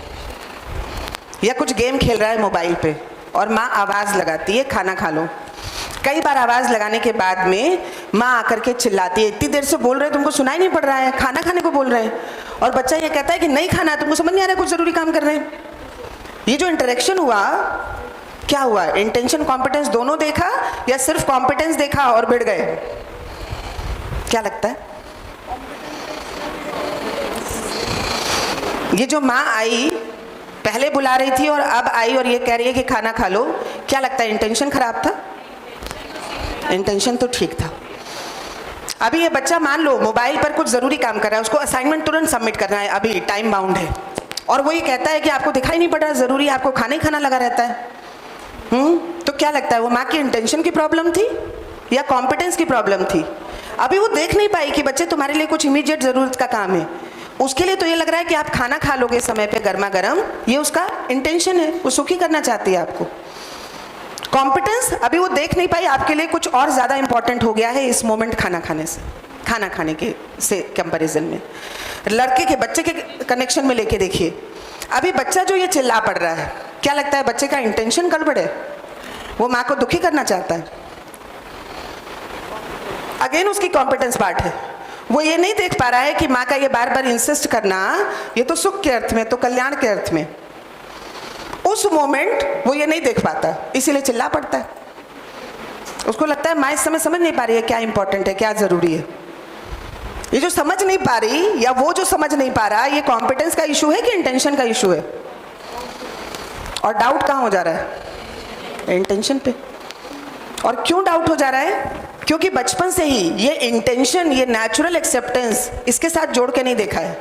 या कुछ गेम खेल रहा है मोबाइल पे, और माँ आवाज़ लगाती है खाना खा लो। कई बार आवाज़ लगाने के बाद में माँ आकर के चिल्लाती है, इतनी देर से बोल रहे हैं तुमको सुनाई नहीं पड़ रहा है, खाना खाने को बोल रहे हैं। और बच्चा ये कहता है कि नहीं खाना, तुमको समझ नहीं आ रहा है, कुछ ज़रूरी काम कर रहे हैं। ये जो इंटरेक्शन हुआ, क्या हुआ? इंटेंशन कॉम्पिटेंस दोनों देखा या सिर्फ कॉम्पिटेंस देखा और भिड़ गए? क्या लगता है? ये जो माँ आई, पहले बुला रही थी और अब आई और ये कह रही है कि खाना खा लो, क्या लगता है इंटेंशन खराब था? इंटेंशन तो ठीक था। अभी ये बच्चा मान लो मोबाइल पर कुछ ज़रूरी काम कर रहा है, उसको असाइनमेंट तुरंत सबमिट करना है, अभी टाइम बाउंड है, और वो ये कहता है कि आपको दिखाई नहीं पड़ रहा ज़रूरी, आपको खाना ही खाना लगा रहता है। तो क्या लगता है, वो माँ की इंटेंशन की प्रॉब्लम थी या कॉम्पिटेंस की प्रॉब्लम थी? अभी वो देख नहीं पाई कि बच्चे तुम्हारे लिए कुछ इमीडिएट ज़रूरत का काम है, उसके लिए तो ये लग रहा है कि आप खाना खा लोगे समय पे गर्मा गर्म, ये उसका इंटेंशन है, वो सुखी करना चाहती है आपको। कॉम्पिटेंस अभी वो देख नहीं पाई, आपके लिए कुछ और ज़्यादा इंपॉर्टेंट हो गया है इस मोमेंट खाना खाने से, खाना खाने के से कंपैरिजन में। लड़के के बच्चे के कनेक्शन में लेके देखिए, अभी बच्चा जो ये चिल्ला पड़ रहा है, क्या लगता है बच्चे का इंटेंशन गड़बड़ है? वो माँ को दुखी करना चाहता है। अगेन उसकी कॉम्पिटेंस पार्ट है, वो ये नहीं देख पा रहा है कि माँ का ये बार बार इंसिस्ट करना, ये तो सुख के अर्थ में, तो कल्याण के अर्थ में। उस मोमेंट वो ये नहीं देख पाता, इसीलिए चिल्ला पड़ता है। उसको लगता है माँ इस समय समझ नहीं पा रही है क्या इंपॉर्टेंट है, क्या ज़रूरी है। ये जो समझ नहीं पा रही या वो जो समझ नहीं पा रहा, ये कॉम्पिटेंस का इशू है कि इंटेंशन का इशू है? और डाउट कहाँ हो जा रहा है? इंटेंशन पे। और क्यों डाउट हो जा रहा है? क्योंकि बचपन से ही ये इंटेंशन, ये नेचुरल एक्सेप्टेंस इसके साथ जोड़ के नहीं देखा है।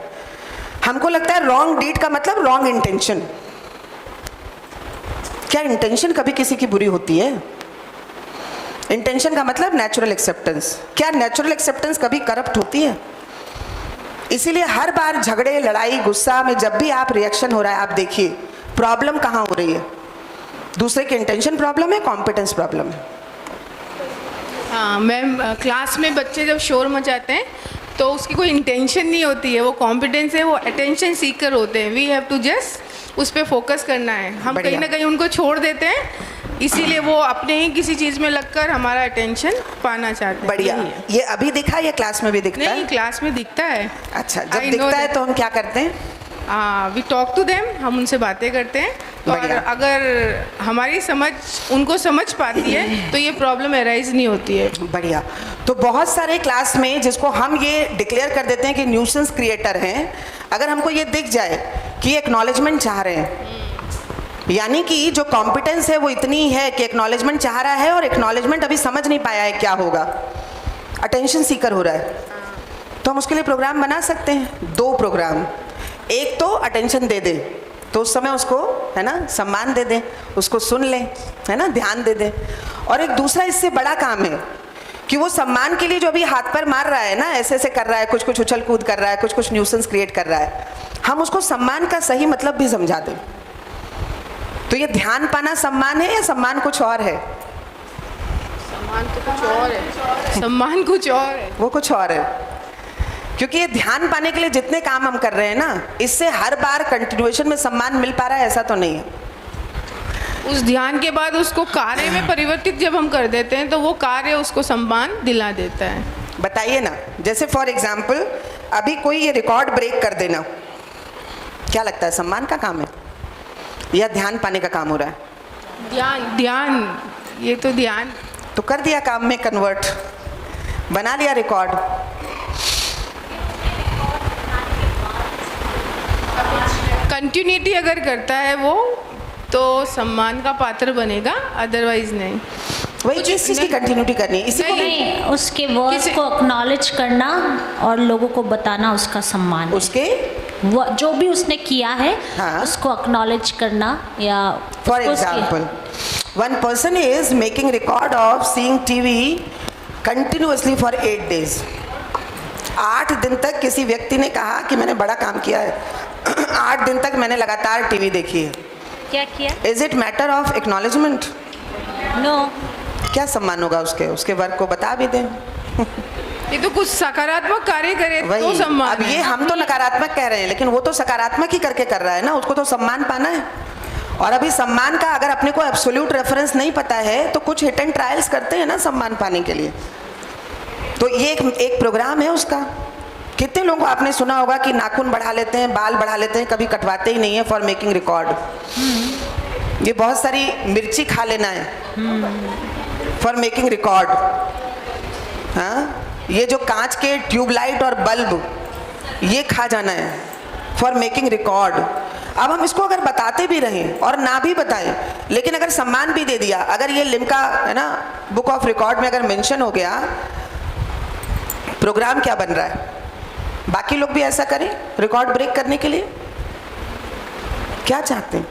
हमको लगता है रॉन्ग डीड का मतलब रॉन्ग इंटेंशन। क्या इंटेंशन कभी किसी की बुरी होती है? इंटेंशन का मतलब नेचुरल एक्सेप्टेंस। क्या नेचुरल एक्सेप्टेंस कभी करप्ट होती है? इसीलिए हर बार झगड़े, लड़ाई, गुस्सा में जब भी आप रिएक्शन हो रहा है, आप देखिए प्रॉब्लम कहाँ हो रही है। दूसरे के इंटेंशन प्रॉब्लम है, कॉम्पिटेंस प्रॉब्लम है। हाँ मैम, क्लास में बच्चे जब शोर मचाते हैं तो उसकी कोई इंटेंशन नहीं होती है, वो कॉम्पिटेंस है, वो अटेंशन सीकर होते हैं। वी हैव टू जस्ट उस पर फोकस करना है। हम कहीं ना कहीं उनको छोड़ देते हैं, इसीलिए वो अपने ही किसी चीज़ में लगकर हमारा अटेंशन पाना चाहते हैं। बढ़िया। ये अभी दिखा या क्लास में भी दिखता है? नहीं, क्लास में दिखता है। अच्छा, जब दिखता है तो हम क्या करते हैं? वी टॉक टू देम, हम उनसे बातें करते हैं। और अगर हमारी समझ उनको समझ पाती है तो ये प्रॉब्लम अराइज नहीं होती है। बढ़िया। तो बहुत सारे क्लास में जिसको हम ये डिक्लेयर कर देते हैं कि न्यूसेंस क्रिएटर हैं, अगर हमको ये दिख जाए कि एक्नॉलेजमेंट चाह रहे हैं, यानी कि जो कॉम्पिटेंस है वो इतनी है कि एक्नॉलेजमेंट चाह रहा है और एक्नॉलेजमेंट अभी समझ नहीं पाया है क्या होगा, अटेंशन सीकर हो रहा है, तो हम उसके लिए प्रोग्राम बना सकते हैं। 2 प्रोग्राम। एक तो अटेंशन दे दे, तो उस समय उसको है ना सम्मान दे दें, उसको सुन लें, है ना, ध्यान दे दें। और एक दूसरा इससे बड़ा काम है कि वो सम्मान के लिए जो अभी हाथ पर मार रहा है ना, ऐसे ऐसे कर रहा है, कुछ कुछ उछल कूद कर रहा है, कुछ कुछ न्यूसेंस क्रिएट कर रहा है, हम उसको सम्मान का सही मतलब भी समझा दें। तो ये ध्यान पाना सम्मान है या सम्मान कुछ और है? सम्मान तो कुछ और है। सम्मान कुछ और है, वो कुछ और है। क्योंकि ये ध्यान पाने के लिए जितने काम हम कर रहे हैं ना, इससे हर बार कंटिन्यूएशन में सम्मान मिल पा रहा है ऐसा तो नहीं है। उस ध्यान के बाद उसको कार्य में परिवर्तित जब हम कर देते हैं तो वो कार्य उसको सम्मान दिला देता है। बताइए ना, जैसे फॉर एग्जाम्पल अभी कोई ये रिकॉर्ड ब्रेक कर देना, क्या लगता है सम्मान का काम है या ध्यान पाने का काम हो रहा है? ध्यान, ये तो ध्यान। तो कर दिया काम में कन्वर्ट, बना लिया रिकॉर्ड। कंटिन्यूटी अगर करता है वो तो सम्मान का पात्र बनेगा, अदरवाइज नहीं। वही किस चीज़ की कंटिन्यूटी करनी है, इसी को नहीं, उसके वर्ड्स को एक्नॉलेज करना और लोगों को बताना उसका सम्मान है। उसके जो भी उसने किया है हाँ। उसको एक्नॉलेज करना या फॉर उसको example one person is making record of seeing TV continuously for 8 days। 8 दिन तक किसी व्यक्ति ने कहा कि मैंने बड़ा काम किया है 8 दिन तक मैंने लगातार टीवी देखी है। क्या किया? Is it matter of acknowledgement? No. क्या सम्मान होगा उसके वर्क को बता भी दें। ये तो कुछ सकारात्मक कार्य करे तो वही सम्मान अब ये है। हम तो नकारात्मक कह रहे हैं, लेकिन वो तो सकारात्मक ही करके कर रहा है ना, उसको तो सम्मान पाना है। और अभी सम्मान का अगर अपने को एब्सोल्यूट रेफरेंस नहीं पता है तो कुछ हिट एंड ट्रायल्स करते हैं ना सम्मान पाने के लिए। तो ये एक प्रोग्राम है उसका। कितने लोगों को आपने सुना होगा कि नाखून बढ़ा लेते हैं, बाल बढ़ा लेते हैं, कभी कटवाते ही नहीं है फॉर मेकिंग रिकॉर्ड। ये बहुत सारी मिर्ची खा लेना है फॉर मेकिंग रिकॉर्ड। हाँ, ये जो कांच के ट्यूबलाइट और बल्ब ये खा जाना है फॉर मेकिंग रिकॉर्ड। अब हम इसको अगर बताते भी रहें और ना भी बताएं, लेकिन अगर सम्मान भी दे दिया, अगर ये लिम्का है ना बुक ऑफ रिकॉर्ड में अगर मेंशन हो गया, प्रोग्राम क्या बन रहा है? बाकी लोग भी ऐसा करें रिकॉर्ड ब्रेक करने के लिए? क्या चाहते हैं?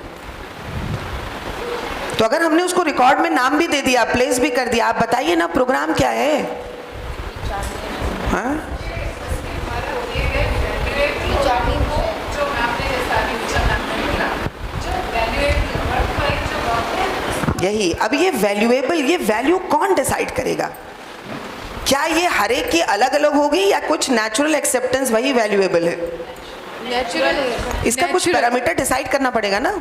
तो अगर हमने उसको रिकॉर्ड में नाम भी दे दिया, प्लेस भी कर दिया, आप बताइए ना प्रोग्राम क्या है? हाँ? यही अब ये वैल्यूएबल, ये वैल्यू कौन डिसाइड करेगा? क्या ये हर एक की अलग अलग होगी या कुछ नेचुरल एक्सेप्टेंस वही वैल्यूएबल है? नेचुरल इसका कुछ पैरामीटर डिसाइड करना पड़ेगा ना।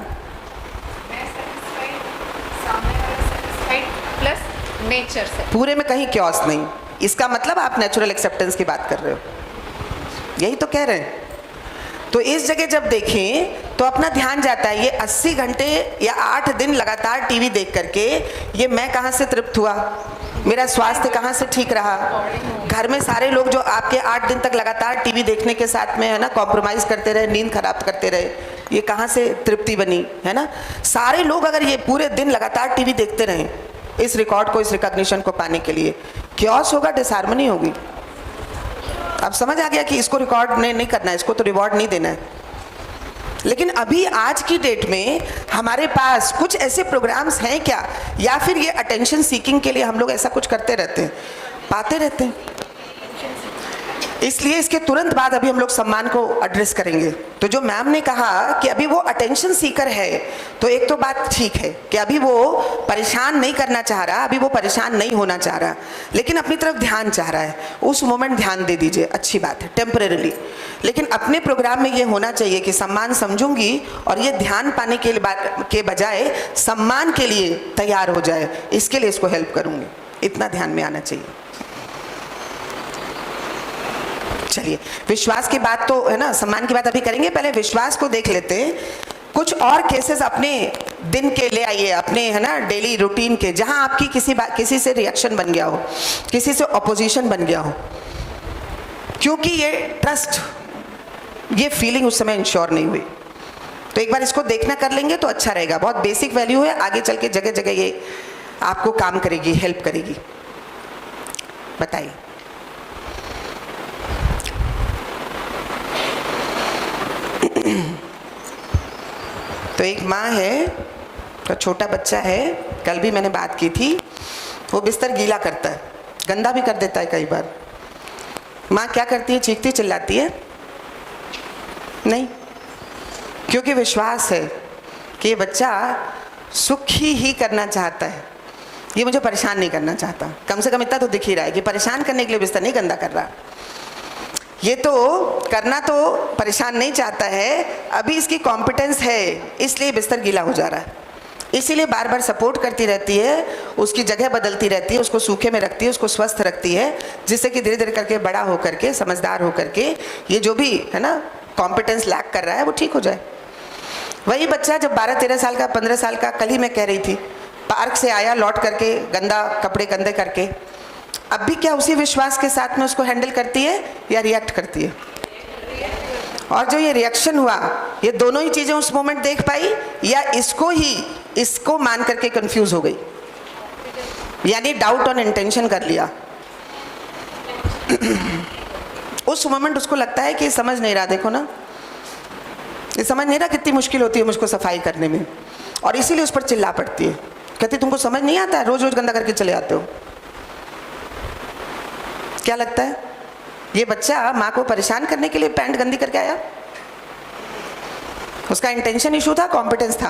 प्लस नेचर से पूरे में कहीं क्योस नहीं, इसका मतलब आप नेचुरल एक्सेप्टेंस की बात कर रहे हो, यही तो कह रहे हैं। तो इस जगह जब देखें तो अपना ध्यान जाता है, ये 80 घंटे या 8 दिन लगातार टीवी देख करके ये मैं कहाँ से तृप्त हुआ, मेरा स्वास्थ्य कहाँ से ठीक रहा, घर में सारे लोग जो आपके 8 दिन तक लगातार टीवी देखने के साथ में है ना कॉम्प्रोमाइज़ करते रहे, नींद खराब करते रहे, ये कहाँ से तृप्ति बनी है ना? सारे लोग अगर ये पूरे दिन लगातार टीवी देखते रहें इस रिकॉर्ड को, इस रिकॉग्निशन को पाने के लिए, क्योस होगा, डिसहार्मनी होगी। अब समझ आ गया कि इसको रिकॉर्ड नहीं करना है, इसको तो रिवॉर्ड नहीं देना है। लेकिन अभी आज की डेट में हमारे पास कुछ ऐसे प्रोग्राम्स हैं क्या, या फिर ये अटेंशन सीकिंग के लिए हम लोग ऐसा कुछ करते रहते हैं, पाते रहते हैं? इसलिए इसके तुरंत बाद अभी हम लोग सम्मान को एड्रेस करेंगे। तो जो मैम ने कहा कि अभी वो अटेंशन सीकर है, तो एक तो बात ठीक है कि अभी वो परेशान नहीं करना चाह रहा, अभी वो परेशान नहीं होना चाह रहा, लेकिन अपनी तरफ ध्यान चाह रहा है। उस मोमेंट ध्यान दे दीजिए, अच्छी बात है, टेम्परेरीली। लेकिन अपने प्रोग्राम में ये होना चाहिए कि सम्मान समझूंगी और ये ध्यान पाने के बजाय सम्मान के लिए तैयार हो जाए, इसके लिए इसको हेल्प करूँगी, इतना ध्यान में आना चाहिए। चलिए, विश्वास की बात तो है ना, सम्मान की बात अभी करेंगे, पहले विश्वास को देख लेते हैं। कुछ और केसेस अपने दिन के ले आइए, अपने है ना डेली रूटीन के, जहां आपकी किसी से रिएक्शन बन गया हो, किसी से ऑपोजिशन बन गया हो, क्योंकि ये ट्रस्ट, ये फीलिंग उस समय इंश्योर नहीं हुई। तो एक बार इसको देखना कर लेंगे तो अच्छा रहेगा। बहुत बेसिक वैल्यू है, आगे चल के जगह जगह ये आपको काम करेगी, हेल्प करेगी। बताइए। तो एक माँ है, तो छोटा बच्चा है, कल भी मैंने बात की थी, वो बिस्तर गीला करता है, गंदा भी कर देता है कई बार। माँ क्या करती है? चीखती चिल्लाती है? नहीं, क्योंकि विश्वास है कि ये बच्चा सुखी ही करना चाहता है, ये मुझे परेशान नहीं करना चाहता। कम से कम इतना तो दिख ही रहा है कि परेशान करने के लिए बिस्तर नहीं गंदा कर रहा, ये तो करना तो परेशान नहीं चाहता है, अभी इसकी कॉम्पिटेंस है, इसलिए बिस्तर गीला हो जा रहा है। इसीलिए बार बार सपोर्ट करती रहती है, उसकी जगह बदलती रहती है, उसको सूखे में रखती है, उसको स्वस्थ रखती है, जिससे कि धीरे धीरे करके बड़ा हो करके, समझदार हो करके, ये जो भी है ना कॉम्पिटेंस लैक कर रहा है वो ठीक हो जाए। वही बच्चा जब 12-13 साल का, 15 साल का, कल ही मैं कह रही थी, पार्क से आया लौट करके गंदा कपड़े गंदे करके, अब भी क्या उसी विश्वास के साथ में उसको हैंडल करती है या रिएक्ट करती है? और जो ये रिएक्शन हुआ, ये दोनों ही चीज़ें उस मोमेंट देख पाई या इसको मान करके कंफ्यूज हो गई? यानी डाउट ऑन इंटेंशन कर लिया। उस मोमेंट उसको लगता है कि समझ नहीं रहा, देखो ना ये समझ नहीं रहा कितनी मुश्किल होती है मुझको सफाई करने में, और इसीलिए उस पर चिल्ला पड़ती है, कहती तुमको समझ नहीं आता है, रोज रोज गंदा करके चले आते हो। क्या लगता है ये बच्चा माँ को परेशान करने के लिए पैंट गंदी करके आया? उसका इंटेंशन इशू था, कॉम्पिटेंस था?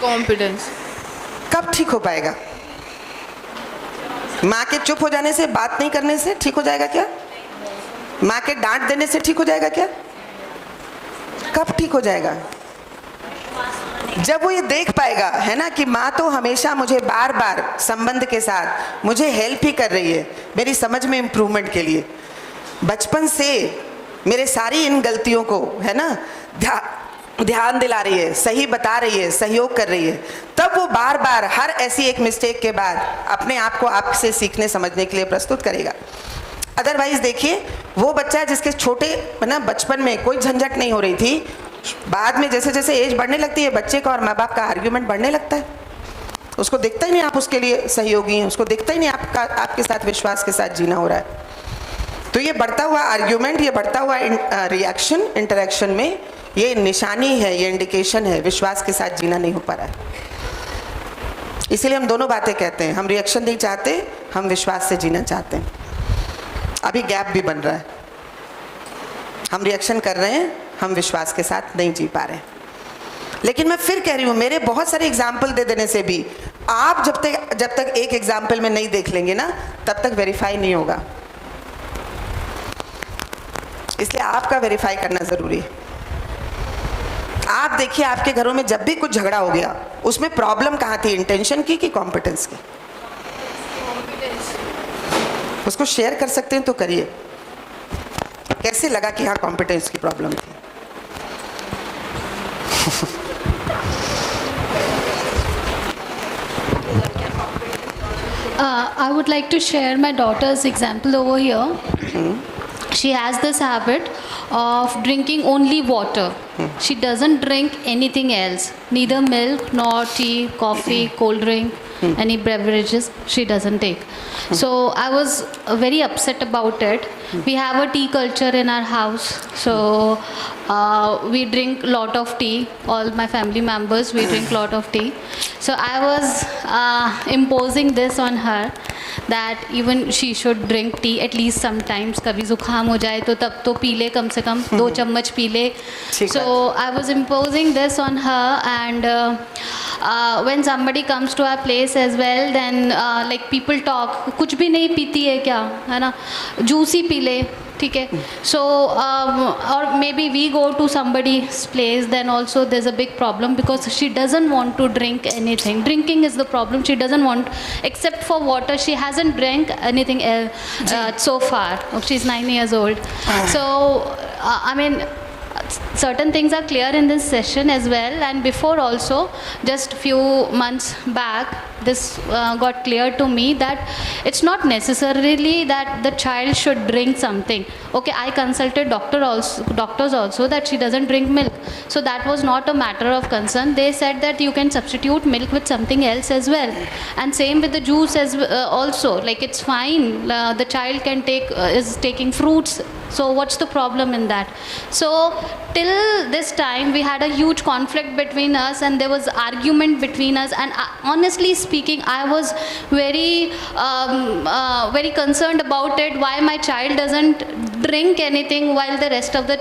कॉन्फिडेंस। कब ठीक हो पाएगा? माँ के चुप हो जाने से, बात नहीं करने से ठीक हो जाएगा क्या? माँ के डांट देने से ठीक हो जाएगा क्या? कब ठीक हो जाएगा? जब वो ये देख पाएगा, है ना, कि माँ तो हमेशा मुझे बार बार संबंध के साथ मुझे हेल्प ही कर रही है, मेरी समझ में इम्प्रूवमेंट के लिए, बचपन से मेरे सारी इन गलतियों को, है ना, ध्यान दिला रही है, सही बता रही है, सहयोग कर रही है, तब वो बार बार हर ऐसी एक मिस्टेक के बाद अपने आप को आपसे सीखने समझने के लिए प्रस्तुत करेगा। अदरवाइज देखिए, वो बच्चा जिसके छोटे, है ना, बचपन में कोई झंझट नहीं हो रही थी, बाद में जैसे जैसे एज बढ़ने लगती है बच्चे का और माँ बाप का आर्ग्यूमेंट बढ़ने लगता है। उसको दिखता ही नहीं आप उसके लिए सहयोगी हैं, उसको दिखता ही नहीं आपके साथ विश्वास के साथ जीना हो रहा है। तो ये बढ़ता हुआ आर्ग्यूमेंट, ये बढ़ता हुआ रिएक्शन इंटरेक्शन में, ये निशानी है, ये इंडिकेशन है विश्वास के साथ जीना नहीं हो पा रहा है। इसीलिए हम दोनों बातें कहते हैं, हम रिएक्शन नहीं चाहते, हम विश्वास से जीना चाहते हैं। अभी गैप भी बन रहा है, हम रिएक्शन कर रहे हैं, हम विश्वास के साथ नहीं जी पा रहे हैं। लेकिन मैं फिर कह रही हूँ, मेरे बहुत सारे एग्जाम्पल दे देने से भी आप जब तक एक एग्जाम्पल में नहीं देख लेंगे ना, तब तक वेरीफाई नहीं होगा। इसलिए आपका वेरीफाई करना ज़रूरी है। आप देखिए, आपके घरों में जब भी कुछ झगड़ा हो गया, उसमें प्रॉब्लम कहाँ थी, इंटेंशन की कि कॉम्पिटेंस की? उसको शेयर कर सकते हैं तो करिए, कैसे लगा कि हाँ कॉम्पिटेंस की प्रॉब्लम थी? I would like to share my daughter's example over here. She has this habit of drinking only water. She doesn't drink anything else, neither milk nor tea, coffee, cold drink, any beverages she doesn't take. So I was very upset about it. We have a tea culture in our house, so we drink lot of tea. All my family members, we drink lot of tea. So I was imposing this on her, that even she should drink tea at least sometimes. कभी जुकाम हो जाए तो तब तो P ले, कम से कम 2 चम्मच पी ले. So I was imposing this on her, and when somebody comes to our place as well, then like people talk, कुछ भी नहीं पीती है क्या, है ना, जूस ही पी ले, ठीक है. So or maybe we go to somebody's place, then also there's a big problem because she doesn't want to drink anything. Drinking is the problem. She doesn't want, except for water, she hasn't drank anything so far. She's 9 years old. So I mean, certain things are clear in this session as well, and before also, just few months back, this got clear to me that it's not necessarily that the child should drink something. Okay, I consulted doctors also that she doesn't drink milk, so that was not a matter of concern. They said that you can substitute milk with something else as well, and same with the juice as also, like it's fine, the child can is taking fruits. So what's the problem in that? So till this time we had a huge conflict between us, and there was argument between us, and honestly speaking, I was very very concerned about it, why my child doesn't drink anything while the rest of the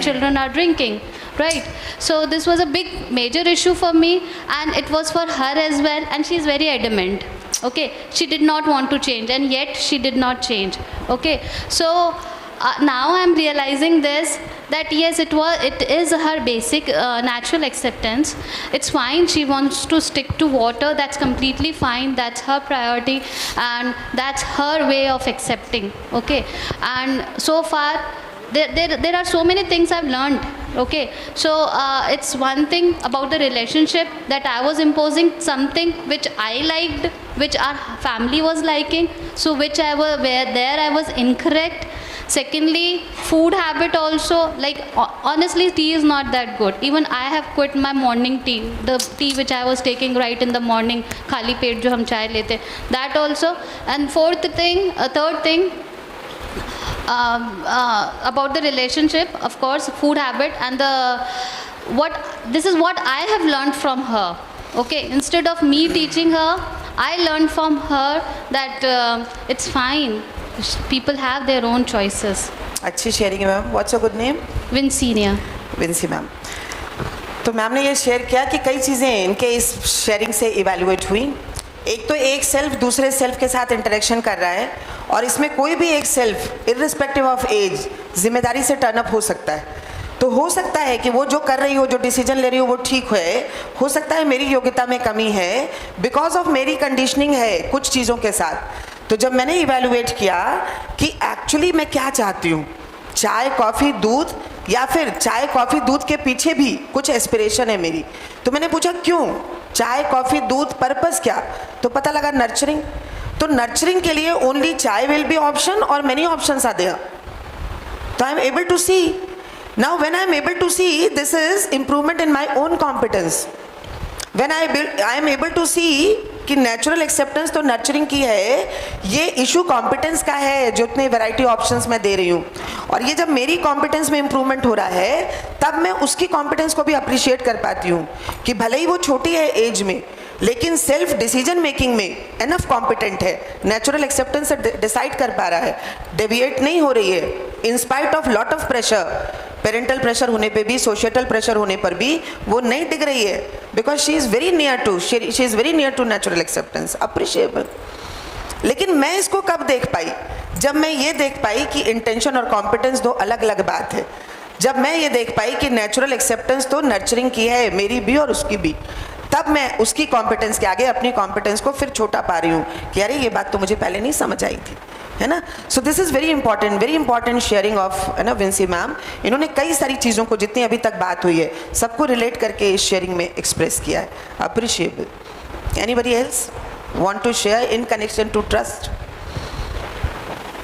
children are drinking, right? So this was a big major issue for me, and it was for her as well, and she's very adamant. Okay, she did not want to change, and yet she did not change. Okay, so now I'm realizing this, that yes, it is her basic natural acceptance. It's fine, she wants to stick to water, that's completely fine, that's her priority, and that's her way of accepting. Okay, and so far there are so many things I've learned. Okay, so it's one thing about the relationship that I was imposing something which I liked, which our family was liking, so which I was incorrect. Secondly, food habit also, like honestly tea is not that good. Even I have quit my morning tea, the tea which I was taking right in the morning, khali pet jo hum chai lete, that also. And third thing, about the relationship, of course, food habit and this is what I have learned from her. Okay, instead of me teaching her, I learned from her that it's fine. People have their own choices. अच्छी sharing है ma'am. What's your good name? Vincinia. Vinci ma'am. तो ma'am ने ये share किया कि कई चीज़ें इनके इस शेयरिंग से इवैल्यूएट हुई. एक तो एक सेल्फ दूसरे सेल्फ के साथ इंटरेक्शन कर रहा है और इसमें कोई भी एक सेल्फ इर्रिस्पेक्टिव ऑफ एज जिम्मेदारी से टर्न अप हो सकता है. तो हो सकता है कि वो जो कर रही हो, जो डिसीजन ले रही हो वो ठीक है. हो सकता है मेरी योग्यता में कमी है बिकॉज ऑफ मेरी कंडीशनिंग है कुछ चीज़ों के साथ. तो जब मैंने इवैल्यूएट किया कि एक्चुअली मैं क्या चाहती हूँ, चाय कॉफ़ी दूध या फिर चाय कॉफ़ी दूध के पीछे भी कुछ एस्पिरेशन है मेरी, तो मैंने पूछा क्यों चाय कॉफ़ी दूध, पर्पस क्या? तो पता लगा नर्चरिंग. तो नर्चरिंग के लिए only chai will be option और मेनी ऑप्शंस आर देयर. तो I am able to see now when I am able to see, this is improvement in my own competence. When I am able to see कि natural acceptance तो nurturing की है, ये issue competence का है जो इतने वैरायटी ऑप्शंस मैं दे रही हूँ. और ये जब मेरी कॉम्पिटेंस में इम्प्रूवमेंट हो रहा है तब मैं उसकी कॉम्पिटेंस को भी अप्रिशिएट कर पाती हूँ कि भले ही वो छोटी है एज में लेकिन सेल्फ डिसीजन मेकिंग में एनफ कॉम्पिटेंट है, नेचुरल एक्सेप्टेंस से डिसाइड कर पा रहा है, डेविएट नहीं हो रही है in spite of lot of pressure. Parental pressure होने पे भी, सोशल प्रेशर होने पर भी वो नहीं टिक रही है because she is very near to natural acceptance. Appreciable. लेकिन मैं इसको कब देख पाई? जब मैं ये देख पाई कि इंटेंशन और कॉम्पिटेंस दो अलग अलग बात है. जब मैं ये देख पाई कि नेचुरल एक्सेप्टेंस तो नर्चरिंग की है मेरी भी और उसकी भी, तब मैं उसकी कॉम्पिटेंस के आगे अपनी कॉम्पिटेंस को फिर छोटा पा रही हूँ कि अरे ये बात तो मुझे पहले नहीं समझ आई थी, है ना. So this is very important sharing of, है ना, विंसी मैम. इन्होंने कई सारी चीज़ों को जितनी अभी तक बात हुई है सबको रिलेट करके इस शेयरिंग में एक्सप्रेस किया है. Appreciable. Anybody else want to share in connection to trust?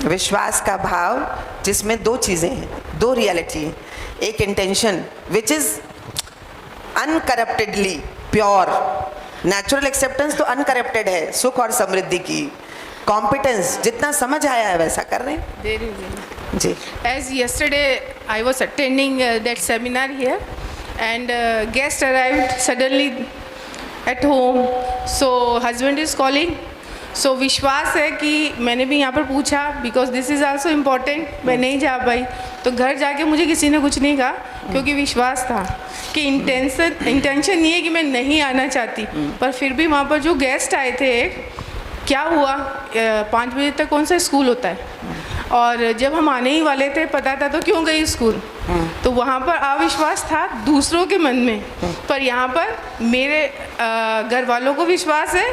विश्वास का भाव जिसमें दो चीज़ें हैं, दो रियलिटी है. एक intention which is uncorruptedly pure. Natural acceptance तो अनकरप्टेड है, सुख और समृद्धि की. कॉम्पिटेंस जितना समझ आया है वैसा कर रहे हैं जी. As yesterday I was attending that seminar here and guest arrived suddenly at home, so husband is calling. So विश्वास है कि मैंने भी यहाँ पर पूछा because this is also important. मैं नहीं जा पाई तो घर जाके मुझे किसी ने कुछ नहीं कहा क्योंकि विश्वास था कि इंटेंशन नहीं है कि मैं नहीं आना चाहती, पर फिर भी वहाँ पर जो गेस्ट आए थे, क्या हुआ 5 बजे तक कौन सा स्कूल होता है और जब हम आने ही वाले थे पता था तो क्यों गई स्कूल. तो वहाँ पर अविश्वास था दूसरों के मन में, पर यहाँ पर मेरे घर वालों को विश्वास है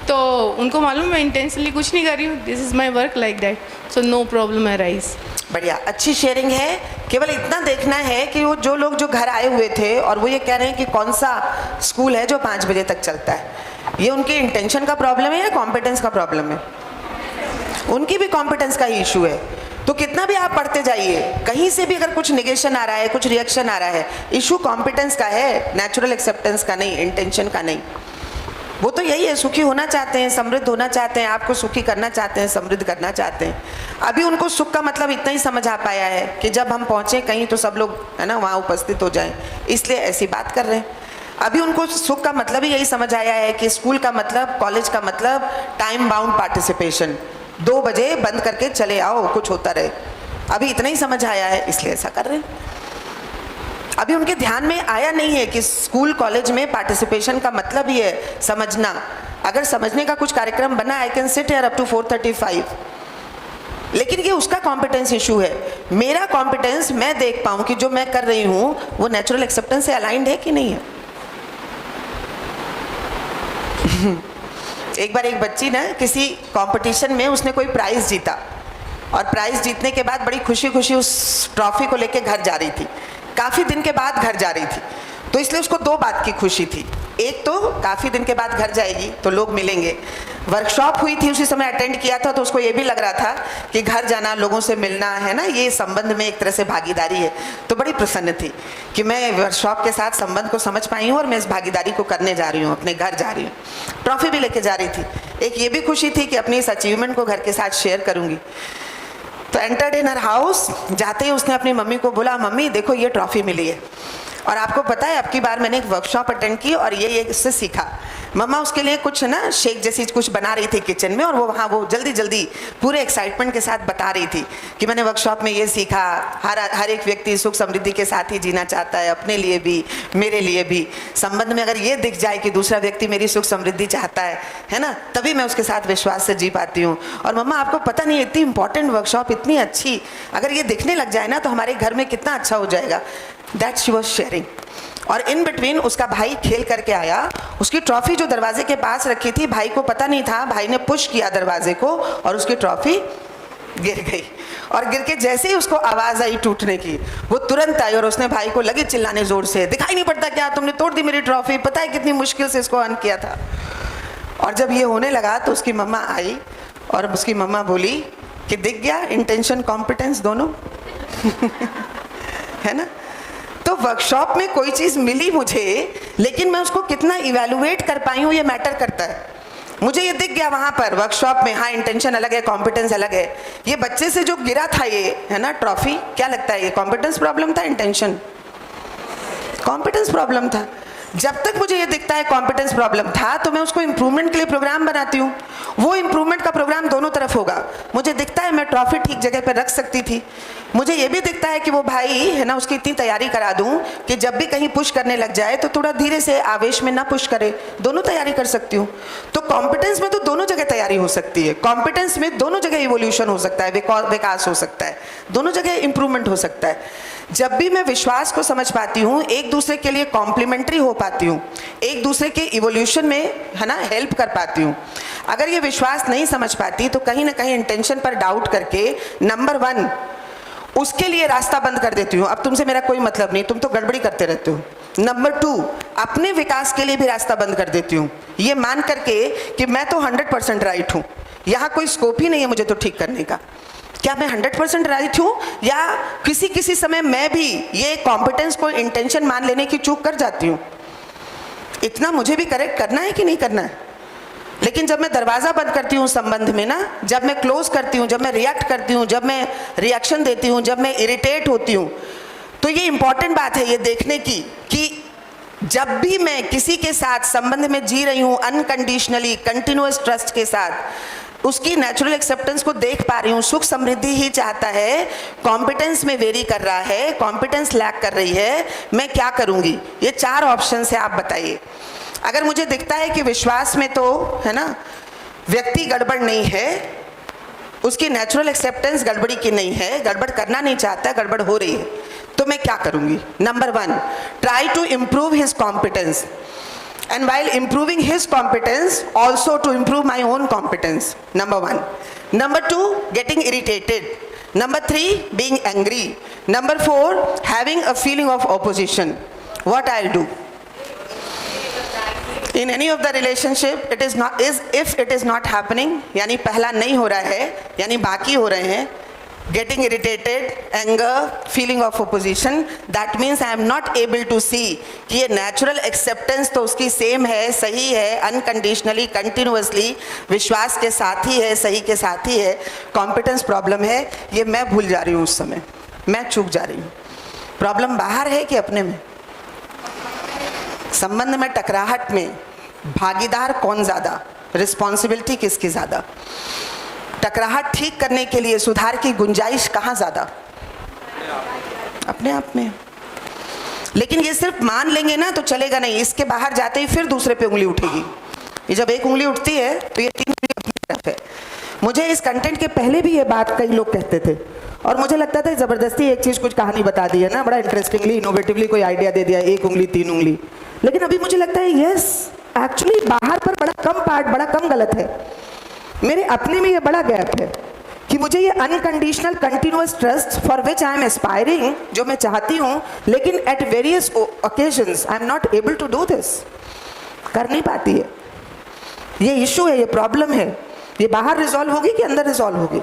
तो उनको मालूम मैं इंटेंशनली कुछ नहीं कर रही हूँ. This is my work like that, so no problem arise. बढ़िया, अच्छी शेयरिंग है. केवल इतना देखना है कि वो जो लोग जो घर आए हुए थे और वो ये कह रहे हैं कि कौन सा स्कूल है जो 5 बजे तक चलता है, ये उनके इंटेंशन का प्रॉब्लम है या कॉम्पिटेंस का प्रॉब्लम है? उनकी भी कॉम्पिटेंस का ही इशू है. तो कितना भी आप पढ़ते जाइए, कहीं से भी अगर कुछ निगेशन आ रहा है, कुछ रिएक्शन आ रहा है, इशू कॉम्पिटेंस का है, नेचुरल एक्सेप्टेंस का नहीं, इंटेंशन का नहीं. वो तो यही है, सुखी होना चाहते हैं, समृद्ध होना चाहते हैं, आपको सुखी करना चाहते हैं, समृद्ध करना चाहते हैं. अभी उनको सुख का मतलब इतना ही समझ आ पाया है कि जब हम पहुँचे कहीं तो सब लोग, है ना, वहाँ उपस्थित हो जाएं, इसलिए ऐसी बात कर रहे हैं. अभी उनको सुख का मतलब ही यही समझ आया है कि स्कूल का मतलब, कॉलेज का मतलब टाइम बाउंड पार्टिसिपेशन, 2 बजे बंद करके चले आओ, कुछ होता रहे. अभी इतना ही समझ आया है इसलिए ऐसा कर रहे हैं. अभी उनके ध्यान में आया नहीं है कि स्कूल कॉलेज में पार्टिसिपेशन का मतलब ही है समझना. अगर समझने का कुछ कार्यक्रम बना, I can sit here up to 4:35, लेकिन ये उसका कॉम्पिटेंस इशू है. मेरा कॉम्पिटेंस मैं देख पाऊँ कि जो मैं कर रही हूँ वो नेचुरल एक्सेप्टेंस से अलाइंड है कि नहीं है. एक बार एक बच्ची ना किसी कंपटीशन में उसने कोई प्राइज़ जीता और प्राइज़ जीतने के बाद बड़ी खुशी खुशी उस ट्रॉफी को लेके घर जा रही थी. काफ़ी दिन के बाद घर जा रही थी, तो इसलिए उसको 2 बात की खुशी थी. एक तो काफ़ी दिन के बाद घर जाएगी तो लोग मिलेंगे, वर्कशॉप हुई थी उसी समय अटेंड किया था तो उसको ये भी लग रहा था कि घर जाना, लोगों से मिलना है ना, ये संबंध में एक तरह से भागीदारी है। तो बड़ी प्रसन्न थी कि मैं वर्कशॉप के साथ संबंध को समझ पाई हूँ और मैं इस भागीदारी को करने जा रही हूँ, अपने घर जा रही हूँ। ट्रॉफी भी लेके जा रही थी। एक ये भी खुशी थी कि अपनी इस अचीवमेंट को घर के साथ शेयर करूँगी। तो एंटर्ड इन हर हाउस, जाते ही उसने अपनी मम्मी को बोला, मम्मी देखो ये ट्रॉफी मिली है और आपको पता है अब की बार मैंने एक वर्कशॉप अटेंड की और ये इससे सीखा। मम्मा उसके लिए कुछ ना शेक जैसी कुछ बना रही थी किचन में और वो वहाँ वो जल्दी जल्दी पूरे एक्साइटमेंट के साथ बता रही थी कि मैंने वर्कशॉप में ये सीखा, हर एक व्यक्ति सुख समृद्धि के साथ ही जीना चाहता है, अपने लिए भी मेरे लिए भी। संबंध में अगर ये दिख जाए कि दूसरा व्यक्ति मेरी सुख समृद्धि चाहता है ना, तभी मैं उसके साथ विश्वास से जी पाती हूँ। और मम्मा आपको पता नहीं इतनी इंपॉर्टेंट वर्कशॉप, इतनी अच्छी, अगर ये दिखने लग जाए ना तो हमारे घर में कितना अच्छा हो जाएगा। That she was sharing. और इन बिटवीन उसका भाई खेल करके आया, उसकी ट्रॉफी जो दरवाजे के पास रखी थी भाई को पता नहीं था, भाई ने पुश किया दरवाजे को और उसकी ट्रॉफी गिर गई। और गिर के जैसे ही उसको आवाज़ आई टूटने की, वो तुरंत आई और उसने भाई को लगी चिल्लाने ज़ोर से, दिखाई नहीं पड़ता क्या, तुमने तोड़ दी मेरी ट्रॉफी, पता है कितनी मुश्किल से इसको अर्न किया था। और जब ये होने लगा तो उसकी मम्मा आई और उसकी मम्मा बोली कि दिख गया इंटेंशन कॉम्पिटेंस दोनों है ना। तो वर्कशॉप में कोई चीज़ मिली मुझे, लेकिन मैं उसको कितना इवैल्यूएट कर पाई हूँ ये मैटर करता है। मुझे ये दिख गया वहाँ पर वर्कशॉप में, हाँ इंटेंशन अलग है, कॉम्पिटेंस अलग है। ये बच्चे से जो गिरा था ये है ना ट्रॉफी, क्या लगता है ये कॉम्पिटेंस प्रॉब्लम था, इंटेंशन? कॉम्पिटेंस प्रॉब्लम था। जब तक मुझे ये दिखता है कॉम्पिटेंस प्रॉब्लम था तो मैं उसको इम्प्रूवमेंट के लिए प्रोग्राम बनाती हूँ। वो इम्प्रूवमेंट का प्रोग्राम दोनों तरफ होगा। मुझे दिखता है मैं ट्रॉफी ठीक जगह पर रख सकती थी, मुझे ये भी दिखता है कि वो भाई है ना उसकी इतनी तैयारी करा दूं कि जब भी कहीं पुश करने लग जाए तो थोड़ा धीरे से आवेश में ना पुश करे, दोनों तैयारी कर सकती हूँ। तो कॉम्पिटेंस में तो दोनों जगह तैयारी हो सकती है, कॉम्पिटेंस में दोनों जगह इवोल्यूशन हो सकता है, विकास हो सकता है, दोनों जगह इंप्रूवमेंट हो सकता है। जब भी मैं विश्वास को समझ पाती हूँ, एक दूसरे के लिए कॉम्प्लीमेंट्री हो पाती हूँ, एक दूसरे के इवोल्यूशन में है ना हेल्प कर पाती हूँ। अगर ये विश्वास नहीं समझ पाती तो कहीं ना कहीं इंटेंशन पर डाउट करके नंबर 1 उसके लिए रास्ता बंद कर देती हूँ, अब तुमसे मेरा कोई मतलब नहीं, तुम तो गड़बड़ी करते रहते हो। नंबर 2 अपने विकास के लिए भी रास्ता बंद कर देती हूँ, ये मान करके कि मैं तो 100% राइट हूँ, यहाँ कोई स्कोप ही नहीं है मुझे तो ठीक करने का। क्या मैं 100% राइट हूँ या किसी समय मैं भी ये कॉम्पिटेंस को इंटेंशन मान लेने की चूक कर जाती हूँ? इतना मुझे भी करेक्ट करना है कि नहीं करना है? लेकिन जब मैं दरवाज़ा बंद करती हूँ संबंध में ना, जब मैं क्लोज करती हूँ, जब मैं रिएक्ट करती हूँ, जब मैं रिएक्शन देती हूँ, जब मैं इरिटेट होती हूँ, तो ये इंपॉर्टेंट बात है ये देखने की कि जब भी मैं किसी के साथ संबंध में जी रही हूँ अनकंडीशनली, कंटिन्यूअस ट्रस्ट के साथ, उसकी नेचुरल एक्सेप्टेंस को देख पा रही हूँ, सुख समृद्धि ही चाहता है, कॉम्पिटेंस में वेरी कर रहा है, कॉम्पिटेंस लैक कर रही है, मैं क्या करूँगी? ये 4 ऑप्शन है, आप बताइए। अगर मुझे दिखता है कि विश्वास में तो है ना व्यक्ति गड़बड़ नहीं है, उसकी नेचुरल एक्सेप्टेंस गड़बड़ी की नहीं है, गड़बड़ करना नहीं चाहता, गड़बड़ हो रही है, तो मैं क्या करूँगी? Number 1 try to improve his competence, and while improving his competence also to improve my own competence. Number 1. Number 2, getting irritated. Number 3, being angry. Number 4, having a feeling of opposition. What I'll do? In any of the relationship, it is not, if it is not happening, यानी पहला नहीं हो रहा है, यानी बाकी हो रहे हैं, getting irritated, anger, feeling of opposition, that means I am not able to see कि ये natural acceptance तो उसकी same है, सही है, unconditionally, continuously, विश्वास के साथ ही है, सही के साथ ही है, competence problem है, ये मैं भूल जा रही हूँ उस समय, मैं चूक जा रही हूँ। प्रॉब्लम बाहर है कि अपने में? संबंध में टकराहट में भागीदार कौन ज़्यादा, रिस्पॉन्सिबिलिटी किसकी ज़्यादा, टकराहट ठीक करने के लिए सुधार की गुंजाइश कहाँ ज़्यादा? अपने आप में। लेकिन ये सिर्फ मान लेंगे ना तो चलेगा नहीं, इसके बाहर जाते ही फिर दूसरे पे उंगली उठेगी। ये जब एक उंगली उठती है तो ये 3 उंगली अपनी तरफ है। मुझे इस कंटेंट के पहले भी ये बात कई लोग कहते थे और मुझे लगता था ज़बरदस्ती एक चीज़ कुछ कहानी बता दी है ना, बड़ा इंटरेस्टिंगली इनोवेटिवली कोई आइडिया दे दिया, 1 उंगली 3 उंगली। लेकिन अभी मुझे लगता है यस एक्चुअली बाहर पर बड़ा कम पार्ट, बड़ा कम गलत है, मेरे अपने में ये बड़ा गैप है कि मुझे ये unconditional continuous trust for which I am aspiring, जो मैं चाहती हूँ, लेकिन at various occasions I am not able to do this. कर नहीं पाती है। ये इशू है, ये प्रॉब्लम है, ये बाहर रिजॉल्व होगी कि अंदर रिजॉल्व होगी।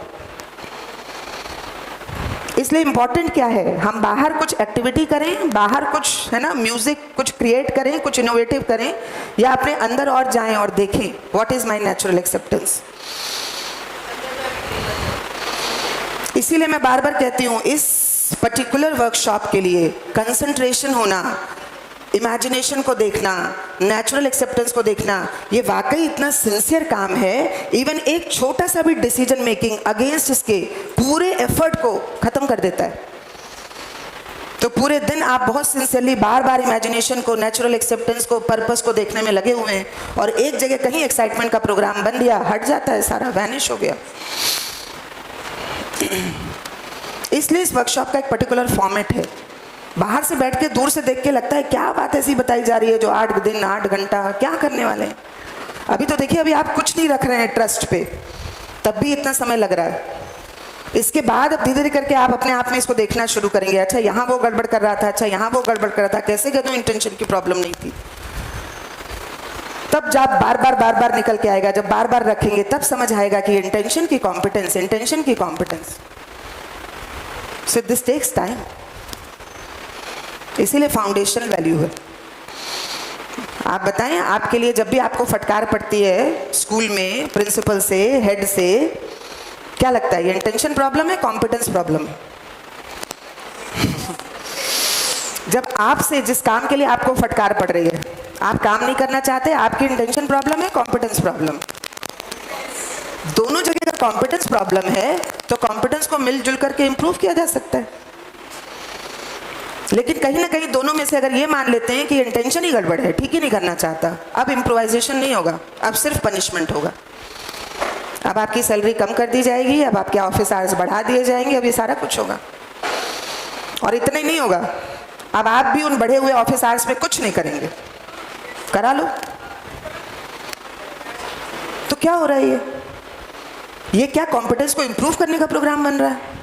इसलिए इम्पॉर्टेंट क्या है, हम बाहर कुछ एक्टिविटी करें, बाहर कुछ है ना म्यूजिक कुछ क्रिएट करें, कुछ इनोवेटिव करें, या अपने अंदर और जाएं और देखें what is my natural acceptance. इसीलिए मैं बार बार कहती हूँ इस पर्टिकुलर वर्कशॉप के लिए कंसंट्रेशन होना, इमेजिनेशन को देखना, नेचुरल एक्सेप्टेंस को देखना, ये वाकई इतना सिंसियर काम है। इवन एक छोटा सा भी डिसीजन मेकिंग अगेंस्ट इसके पूरे एफर्ट को खत्म कर देता है। तो पूरे दिन आप बहुत सिंसियरली बार बार इमेजिनेशन को, नेचुरल एक्सेप्टेंस को, पर्पस को देखने में लगे हुए हैं, और एक जगह कहीं एक्साइटमेंट का प्रोग्राम बन गया, हट जाता है, सारा वैनिश हो गया। इसलिए इस वर्कशॉप का एक पर्टिकुलर फॉर्मेट है। बाहर से बैठ के दूर से देख के लगता है क्या बात ऐसी बताई जा रही है जो 8 दिन 8 घंटा क्या करने वाले हैं। अभी तो देखिए, अभी आप कुछ नहीं रख रहे हैं ट्रस्ट पे, तब भी इतना समय लग रहा है। इसके बाद अब धीरे धीरे करके आप अपने आप में इसको देखना शुरू करेंगे, अच्छा यहाँ वो गड़बड़ कर रहा था, अच्छा यहाँ वो गड़बड़ कर रहा था, कैसे क्या तो इंटेंशन की प्रॉब्लम नहीं थी। तब जब बार बार निकल के आएगा, जब बार बार रखेंगे तब समझ आएगा कि इंटेंशन की कॉम्पिटेंस, इंटेंशन की competence. So this takes time, इसीलिए फाउंडेशनल वैल्यू है। आप बताएं, आपके लिए जब भी आपको फटकार पड़ती है स्कूल में प्रिंसिपल से, हेड से, क्या लगता है, ये इंटेंशन प्रॉब्लम है, कॉम्पिटेंस प्रॉब्लम है? जब आपसे जिस काम के लिए आपको फटकार पड़ रही है, आप काम नहीं करना चाहते, आपकी इंटेंशन प्रॉब्लम है, कॉम्पिटेंस प्रॉब्लम? दोनों जगह का कॉम्पिटेंस प्रॉब्लम है, तो कॉम्पिटेंस को मिलजुल करके इंप्रूव किया जा सकता है। लेकिन कहीं ना कहीं दोनों में से अगर ये मान लेते हैं कि इंटेंशन ही गड़बड़ है, ठीक ही नहीं करना चाहता, अब इम्प्रोवाइजेशन नहीं होगा, अब सिर्फ पनिशमेंट होगा। अब आपकी सैलरी कम कर दी जाएगी, अब आपके ऑफिस आवर्स बढ़ा दिए जाएंगे, अब ये सारा कुछ होगा। और इतना ही नहीं होगा, अब आप भी उन बढ़े हुए ऑफिस आवर्स में कुछ नहीं करेंगे, करा लो। तो क्या हो रहा है, ये क्या कॉम्पिटेंस को इंप्रूव करने का प्रोग्राम बन रहा है?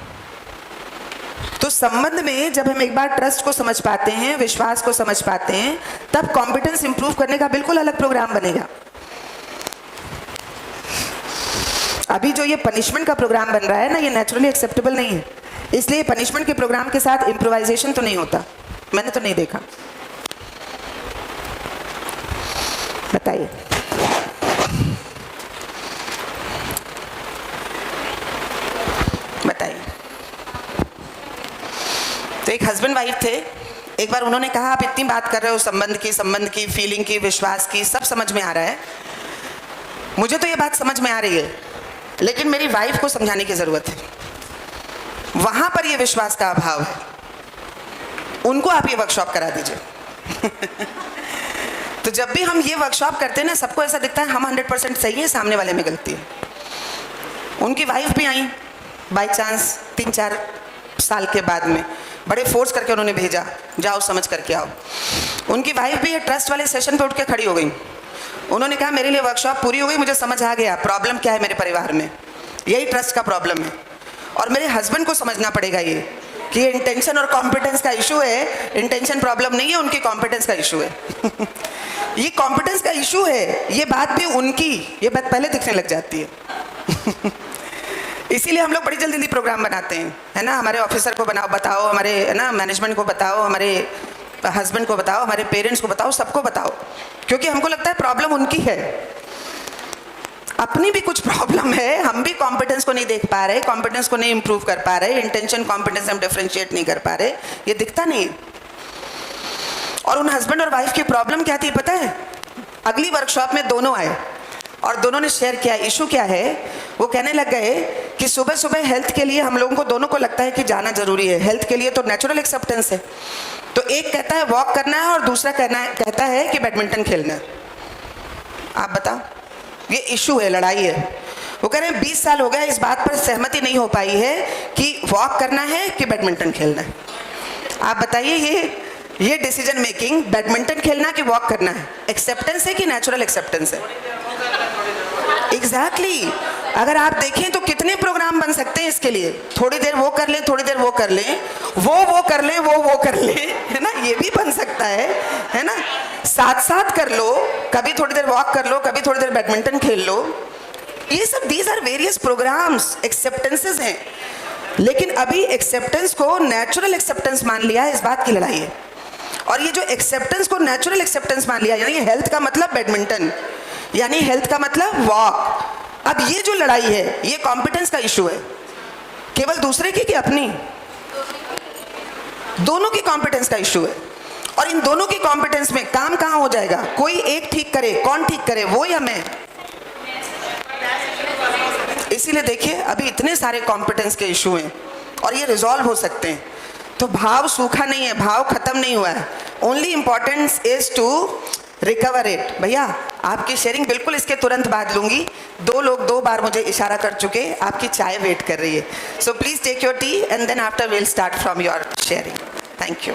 तो संबंध में जब हम एक बार ट्रस्ट को समझ पाते हैं, विश्वास को समझ पाते हैं, तब कॉम्पिटेंस इंप्रूव करने का बिल्कुल अलग प्रोग्राम बनेगा। अभी जो ये पनिशमेंट का प्रोग्राम बन रहा है ना, ये नेचुरली एक्सेप्टेबल नहीं है। इसलिए पनिशमेंट के प्रोग्राम के साथ इम्प्रोवाइजेशन तो नहीं होता, मैंने तो नहीं देखा। बताइए। बताइए। तो एक हस्बैंड वाइफ थे, एक बार उन्होंने कहा आप इतनी बात कर रहे हो संबंध की, फीलिंग की, विश्वास की, सब समझ में आ रहा है, मुझे तो ये बात समझ में आ रही है, लेकिन मेरी वाइफ को समझाने की ज़रूरत है, वहाँ पर ये विश्वास का अभाव है, उनको आप ये वर्कशॉप करा दीजिए। तो जब भी हम ये वर्कशॉप करते हैं ना, सबको ऐसा दिखता है हम 100% सही है, सामने वाले में गलती है। उनकी वाइफ भी आई बाई चांस 3-4 साल के बाद में, बड़े फोर्स करके उन्होंने भेजा, जाओ समझ करके आओ। उनकी वाइफ भी ये ट्रस्ट वाले सेशन पे उठ के खड़ी हो गई। उन्होंने कहा मेरे लिए वर्कशॉप पूरी हो गई, मुझे समझ आ गया प्रॉब्लम क्या है मेरे परिवार में, यही ट्रस्ट का प्रॉब्लम है, और मेरे हस्बैंड को समझना पड़ेगा ये कि ये इंटेंशन और कॉम्पिटेंस का इशू है, इंटेंशन प्रॉब्लम नहीं है, उनकी कॉम्पिटेंस का इशू है। ये कॉम्पिटेंस का इशू है, ये बात भी उनकी, ये बात पहले दिखने लग जाती है। इसीलिए हम लोग बड़ी जल्दी प्रोग्राम बनाते हैं, है ना, हमारे ऑफिसर को बताओ, हमारे है ना मैनेजमेंट को बताओ, हमारे हस्बैंड को बताओ, हमारे पेरेंट्स को बताओ, सबको बताओ, क्योंकि हमको लगता है प्रॉब्लम उनकी है, अपनी भी कुछ प्रॉब्लम है, हम भी कॉम्पिटेंस को नहीं देख पा रहे, कॉम्पिटेंस को नहीं इंप्रूव कर पा रहे, इंटेंशन कॉम्पिटेंस हम डिफरेंशिएट नहीं कर पा रहे, ये दिखता नहीं है। और उन हस्बैंड और वाइफ की प्रॉब्लम क्या थी पता है? अगली वर्कशॉप में दोनों आए और दोनों ने शेयर किया इशू क्या है। वो कहने लग गए कि सुबह सुबह हेल्थ के लिए हम लोगों को दोनों को लगता है कि जाना जरूरी है, हेल्थ के लिए तो नेचुरल एक्सेप्टेंस है, तो एक कहता है वॉक करना है और दूसरा कहता है कि बैडमिंटन खेलना है। आप बताओ, ये इशू है, लड़ाई है। वो कह रहे हैं 20 साल हो गया, इस बात पर सहमति नहीं हो पाई है कि वॉक करना है कि बैडमिंटन खेलना है। आप बताइए, ये डिसीजन मेकिंग, बैडमिंटन खेलना कि वॉक करना है, एक्सेप्टेंस है कि नेचुरल एक्सेप्टेंस है? एग्जैक्टली अगर आप देखें तो कितने प्रोग्राम बन सकते हैं इसके लिए, थोड़ी देर वो कर लें, थोड़ी देर वो कर लें, वो कर लें, वो कर लें, है ना, ये भी बन सकता है ना, साथ साथ कर लो, कभी थोड़ी देर वॉक कर लो, कभी थोड़ी देर बैडमिंटन खेल लो, ये सब these are various programmes, acceptances हैं। लेकिन अभी एक्सेप्टेंस को नेचुरल एक्सेप्टेंस मान लिया है, इस बात की लड़ाई है। और ये जो एक्सेप्टेंस को नेचुरल एक्सेप्टेंस मान लिया, यानी हेल्थ का मतलब बैडमिंटन, यानी हेल्थ का मतलब वॉक। अब ये जो लड़ाई है ये कॉम्पिटेंस का इशू है, केवल दूसरे की कि अपनी, दोनों की कॉम्पिटेंस का इशू है। और इन दोनों की कॉम्पिटेंस में काम कहाँ हो जाएगा, कोई एक ठीक करे, कौन ठीक करे, वो या मैं? इसीलिए देखिए अभी इतने सारे कॉम्पिटेंस के इशू हैं और ये रिजॉल्व हो सकते हैं। तो भाव सूखा नहीं है, भाव खत्म नहीं हुआ है, only importance is to recover it. भैया आपकी शेयरिंग बिल्कुल इसके तुरंत बाद लूंगी, 2 लोग 2 बार मुझे इशारा कर चुके, आपकी चाय वेट कर रही है। So please take your tea and then after will start from your sharing. Thank you.